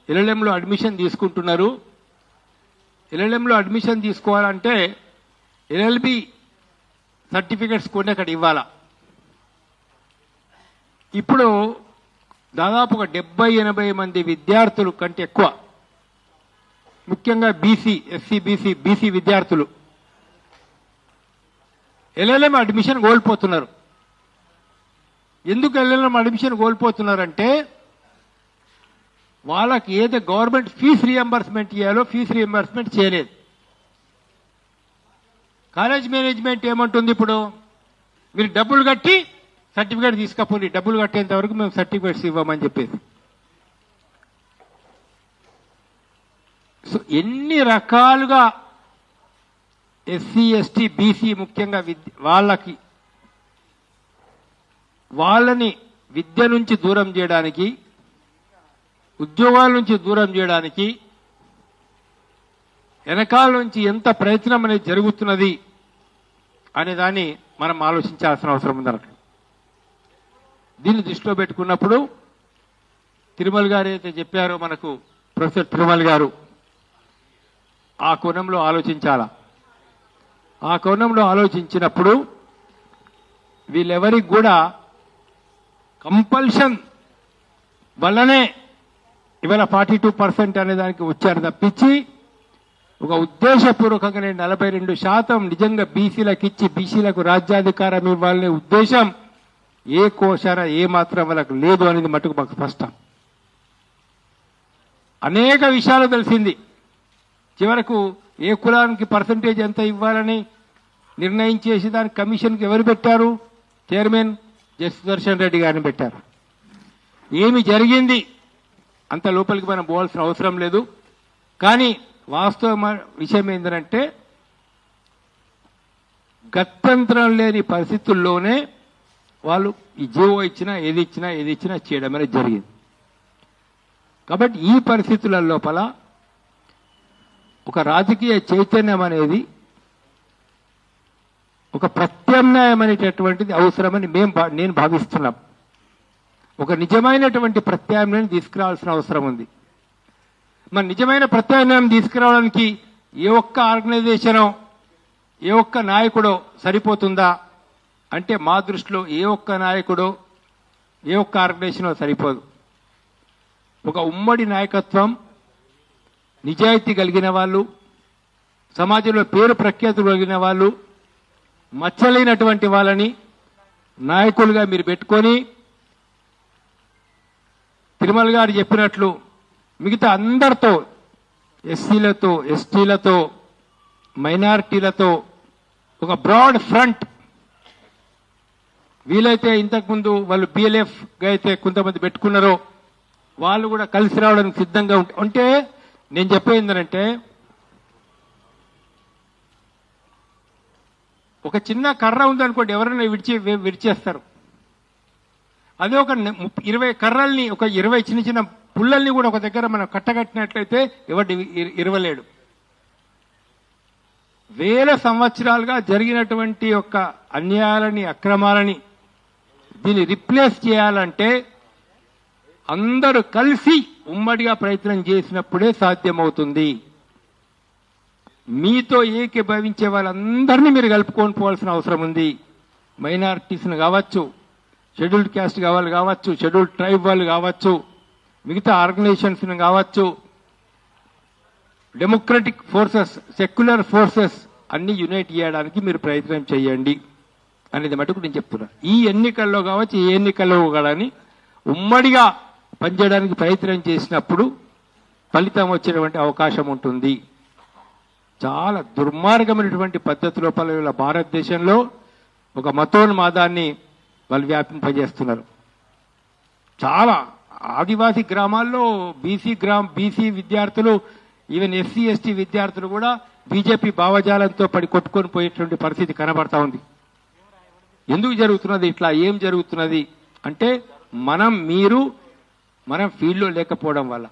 ఎల్ఎల్ఎంలో అడ్మిషన్ తీసుకుంటున్నారు. ఎల్ఎల్ఎంలో అడ్మిషన్ తీసుకోవాలంటే ఎల్ఎల్బి సర్టిఫికెట్స్ కొన్ని అక్కడ ఇవ్వాలా. ఇప్పుడు దాదాపు ఒక 70-80 మంది విద్యార్థులు కంటే ఎక్కువ ముఖ్యంగా బీసీ, ఎస్సీ, బీసీ విద్యార్థులు ఎల్ఎల్ఎం అడ్మిషన్ కోల్పోతున్నారు. ఎందుకు ఎల్ఎల్ఎం అడ్మిషన్ కోల్పోతున్నారంటే వాళ్ళకి ఏదో గవర్నమెంట్ ఫీజు రియంబర్స్మెంట్ చేయాలో ఫీజు రియంబర్స్మెంట్ చేయలేదు. కాలేజ్ మేనేజ్మెంట్ ఏమంటుంది, ఇప్పుడు మీరు డబ్బులు కట్టి సర్టిఫికేట్ తీసుకపోండి, డబ్బులు కట్టేంత వరకు మేము సర్టిఫికేట్స్ ఇవ్వమని చెప్పేసి. సో ఎన్ని రకాలుగా ఎస్సీ, ఎస్టీ, బీసీ ముఖ్యంగా వాళ్ళని విద్య నుంచి దూరం చేయడానికి, ఉద్యోగాల నుంచి దూరం చేయడానికి వెనకాల నుంచి ఎంత ప్రయత్నం అనేది జరుగుతున్నది అనే దాన్ని మనం ఆలోచించాల్సిన అవసరం ఉందన్నట్టు. దీన్ని దృష్టిలో పెట్టుకున్నప్పుడు తిరుమల గారు అయితే చెప్పారో మనకు, ప్రొఫెసర్ తిరుమల గారు, ఆ కోణంలో ఆలోచించాలా. ఆ కోణంలో ఆలోచించినప్పుడు వీళ్ళెవరికి కూడా కంపల్షన్ వల్లనే ఇవాళ 42% అనే దానికి వచ్చారు తప్పించి ఒక ఉద్దేశపూర్వకంగానే 42% నిజంగా బీసీలకు ఇచ్చి బీసీలకు రాజ్యాధికారం ఇవ్వాలనే ఉద్దేశం ఏ కోశాన ఏ మాత్రం వాళ్ళకు లేదు అనేది మటుకు మాకు స్పష్టం. అనేక విషయాలు తెలిసింది. చివరకు ఏ కులానికి పర్సంటేజ్ ఎంత ఇవ్వాలని నిర్ణయించేసి దానికి కమిషన్కి ఎవరు పెట్టారు? చైర్మన్ సుదర్శన్ రెడ్డి గారిని పెట్టారు. ఏమి జరిగింది అంత లోపలికి మనం పోవాల్సిన అవసరం లేదు. కానీ వాస్తవ విషయం ఏంటంటే గత్యంతరం లేని పరిస్థితుల్లోనే వాళ్ళు ఈ జీవో ఇచ్చినా ఏది ఇచ్చినా చేయడం అనేది జరిగింది. కాబట్టి ఈ పరిస్థితుల లోపల ఒక రాజకీయ చైతన్యం అనేది, ఒక ప్రత్యామ్నాయం అనేటటువంటిది అవసరమని నేను భావిస్తున్నాం. ఒక నిజమైనటువంటి ప్రత్యామ్నాయం తీసుకురావాల్సిన అవసరం ఉంది. మరి నిజమైన ప్రత్యామ్నాయం తీసుకురావడానికి ఏ ఒక్క ఆర్గనైజేషనో ఏ ఒక్క నాయకుడో సరిపోతుందా అంటే మా దృష్టిలో ఏ ఒక్క నాయకుడో ఏ ఒక్క ఆర్గనైజేషనో సరిపోదు. ఒక ఉమ్మడి నాయకత్వం, నిజాయితీ కలిగిన వాళ్ళు, సమాజంలో పేరు ప్రఖ్యాతులు కలిగిన వాళ్ళు, మచ్చలేనటువంటి వాళ్ళని నాయకులుగా మీరు పెట్టుకొని తిరుమల గారు చెప్పినట్లు మిగతా అందరితో, ఎస్సీలతో, ఎస్టీలతో, మైనారిటీలతో ఒక బ్రాడ్ ఫ్రంట్, వీలైతే ఇంతకుముందు వాళ్ళు బిఎల్ఎఫ్గా అయితే కొంతమంది పెట్టుకున్నారో వాళ్ళు కూడా కలిసి రావడానికి సిద్ధంగా ఉంటే నేను చెప్పేది ఏంటంటే ఒక చిన్న కర్ర ఉందనుకోండి, ఎవరైనా విడిచేస్తారు. అదే ఒక 20 కర్రల్ని, ఒక 20 చిన్న చిన్న పుల్లల్ని కూడా ఒక దగ్గర మనం కట్టగట్టినట్లయితే ఎవరు ఇరవలేడు. వేల సంవత్సరాలుగా జరిగినటువంటి యొక్క అన్యాయాలని, అక్రమాలని దీన్ని రిప్లేస్ చేయాలంటే అందరూ కలిసి ఉమ్మడిగా ప్రయత్నం చేసినప్పుడే సాధ్యమవుతుంది. మీతో ఏకీభవించే వాళ్ళందరినీ మీరు కలుపుకొని పోవాల్సిన అవసరం ఉంది. మైనారిటీస్ని కావచ్చు, షెడ్యూల్డ్ క్యాస్ట్ వాళ్ళు కావచ్చు, షెడ్యూల్డ్ ట్రైబ్ వాళ్ళు కావచ్చు, మిగతా ఆర్గనైజేషన్స్ కావచ్చు, డెమోక్రటిక్ ఫోర్సెస్, సెక్యులర్ ఫోర్సెస్ అన్ని యునైట్ చేయడానికి మీరు ప్రయత్నం చేయండి అనేది మటుకు నేను చెప్తున్నా. ఈ ఎన్నికల్లో కావచ్చు, ఏ ఎన్నికల్లో కానీ ఉమ్మడిగా పనిచేయడానికి ప్రయత్నం చేసినప్పుడు ఫలితం వచ్చేటువంటి అవకాశం ఉంటుంది. చాలా దుర్మార్గమైనటువంటి పద్ధతి లోపల భారతదేశంలో ఒక మతోన్మాదాన్ని వాళ్ళు వ్యాపింపజేస్తున్నారు. చాలా ఆదివాసీ గ్రామాల్లో బీసీ విద్యార్థులు, ఈవెన్ ఎస్సీ ఎస్టీ విద్యార్థులు కూడా బీజేపీ భావజాలంతో పడి కొట్టుకొని పోయేటువంటి పరిస్థితి కనబడతా ఉంది. ఎందుకు జరుగుతున్నది ఇట్లా? ఏం జరుగుతున్నది అంటే మనం ఫీల్డ్లో లేకపోవడం వల్ల.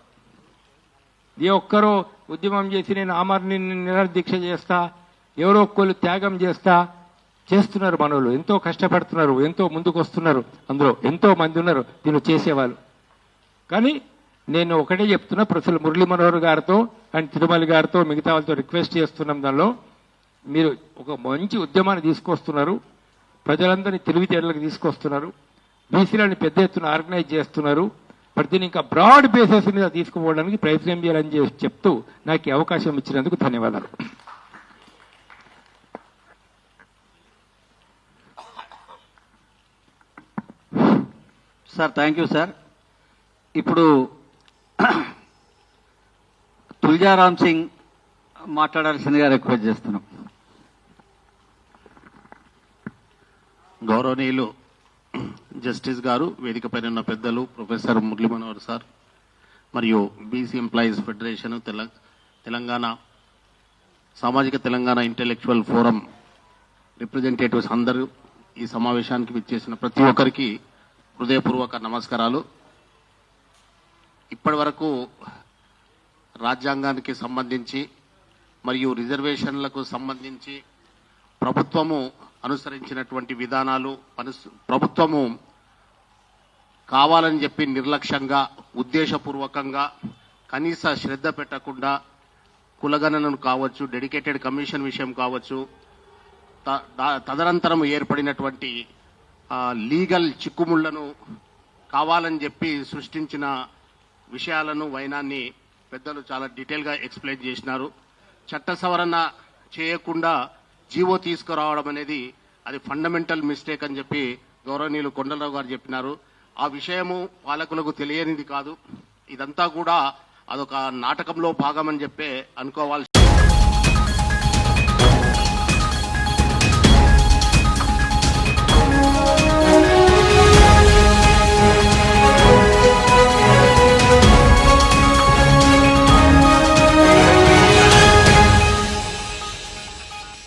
ఏ ఒక్కరో ఉద్యమం చేసి నేను ఆమరణ నిరాదీక్ష చేస్తా, ఎవరో ఒక్కరు త్యాగం చేస్తున్నారు. మనోళ్ళు ఎంతో కష్టపడుతున్నారు, ఎంతో ముందుకు వస్తున్నారు, అందులో ఎంతో మంది ఉన్నారు దీన్ని చేసేవాళ్ళు. కానీ నేను ఒకటే చెప్తున్నా, ప్రొఫెసర్ మురళీ మనోహర్ గారితో అండ్ తిరుమల గారితో మిగతా వాళ్ళతో రిక్వెస్ట్ చేస్తున్నాం, దానిలో మీరు ఒక మంచి ఉద్యమాన్ని తీసుకొస్తున్నారు, ప్రజలందరినీ తెలివితేటలకు తీసుకొస్తున్నారు, బీసీలను పెద్ద ఎత్తున ఆర్గనైజ్ చేస్తున్నారు, దీన్ని ఇంకా బ్రాడ్ బేసిస్ మీద తీసుకుపోవడానికి ప్రయత్నం చేయాలని చెప్తూ నాకు ఈ అవకాశం ఇచ్చినందుకు ధన్యవాదాలు. Sir thank you sir. ఇప్పుడు తుల్జారాం సింగ్ మాట్లాడాల్సిందిగా రిక్వెస్ట్ చేస్తున్నాం. గౌరవనీయులు జస్టిస్ గారు, వేదిక పైన ఉన్న పెద్దలు, ప్రొఫెసర్ మురళీ మనోహర్ సార్ మరియు బీసీ ఎంప్లాయీస్ ఫెడరేషన్, తెలంగాణ సామాజిక తెలంగాణ ఇంటెలెక్చువల్ ఫోరం రిప్రజెంటేటివ్స్ అందరూ ఈ సమావేశానికి విచ్చేసిన ప్రతి ఒక్కరికి హృదయపూర్వక నమస్కారాలు. ఇప్పటి వరకు రాజ్యాంగానికి సంబంధించి మరియు రిజర్వేషన్లకు సంబంధించి ప్రభుత్వము అనుసరించినటువంటి విధానాలు, ప్రభుత్వము కావాలని చెప్పి నిర్లక్ష్యంగా, ఉద్దేశపూర్వకంగా, కనీస శ్రద్ధ పెట్టకుండా కులగణనను కావచ్చు, డెడికేటెడ్ కమిషన్ విషయం కావచ్చు, తదనంతరం ఏర్పడినటువంటి లీగల్ చిక్కుముళ్లను కావాలని చెప్పి సృష్టించిన విషయాలను, వైనాన్ని పెద్దలు చాలా డీటెయిల్గా ఎక్స్ప్లెయిన్ చేసినారు. చట్ట సవరణ చేయకుండా జీవో తీసుకురావడం అనేది అది ఫండమెంటల్ మిస్టేక్ అని చెప్పి గౌరవనీయులు కొండలరావు గారు చెప్పినారు. ఆ విషయము పాలకులకు తెలియనిది కాదు. ఇదంతా కూడా అదొక నాటకంలో భాగమని చెప్పి అనుకోవాల్సి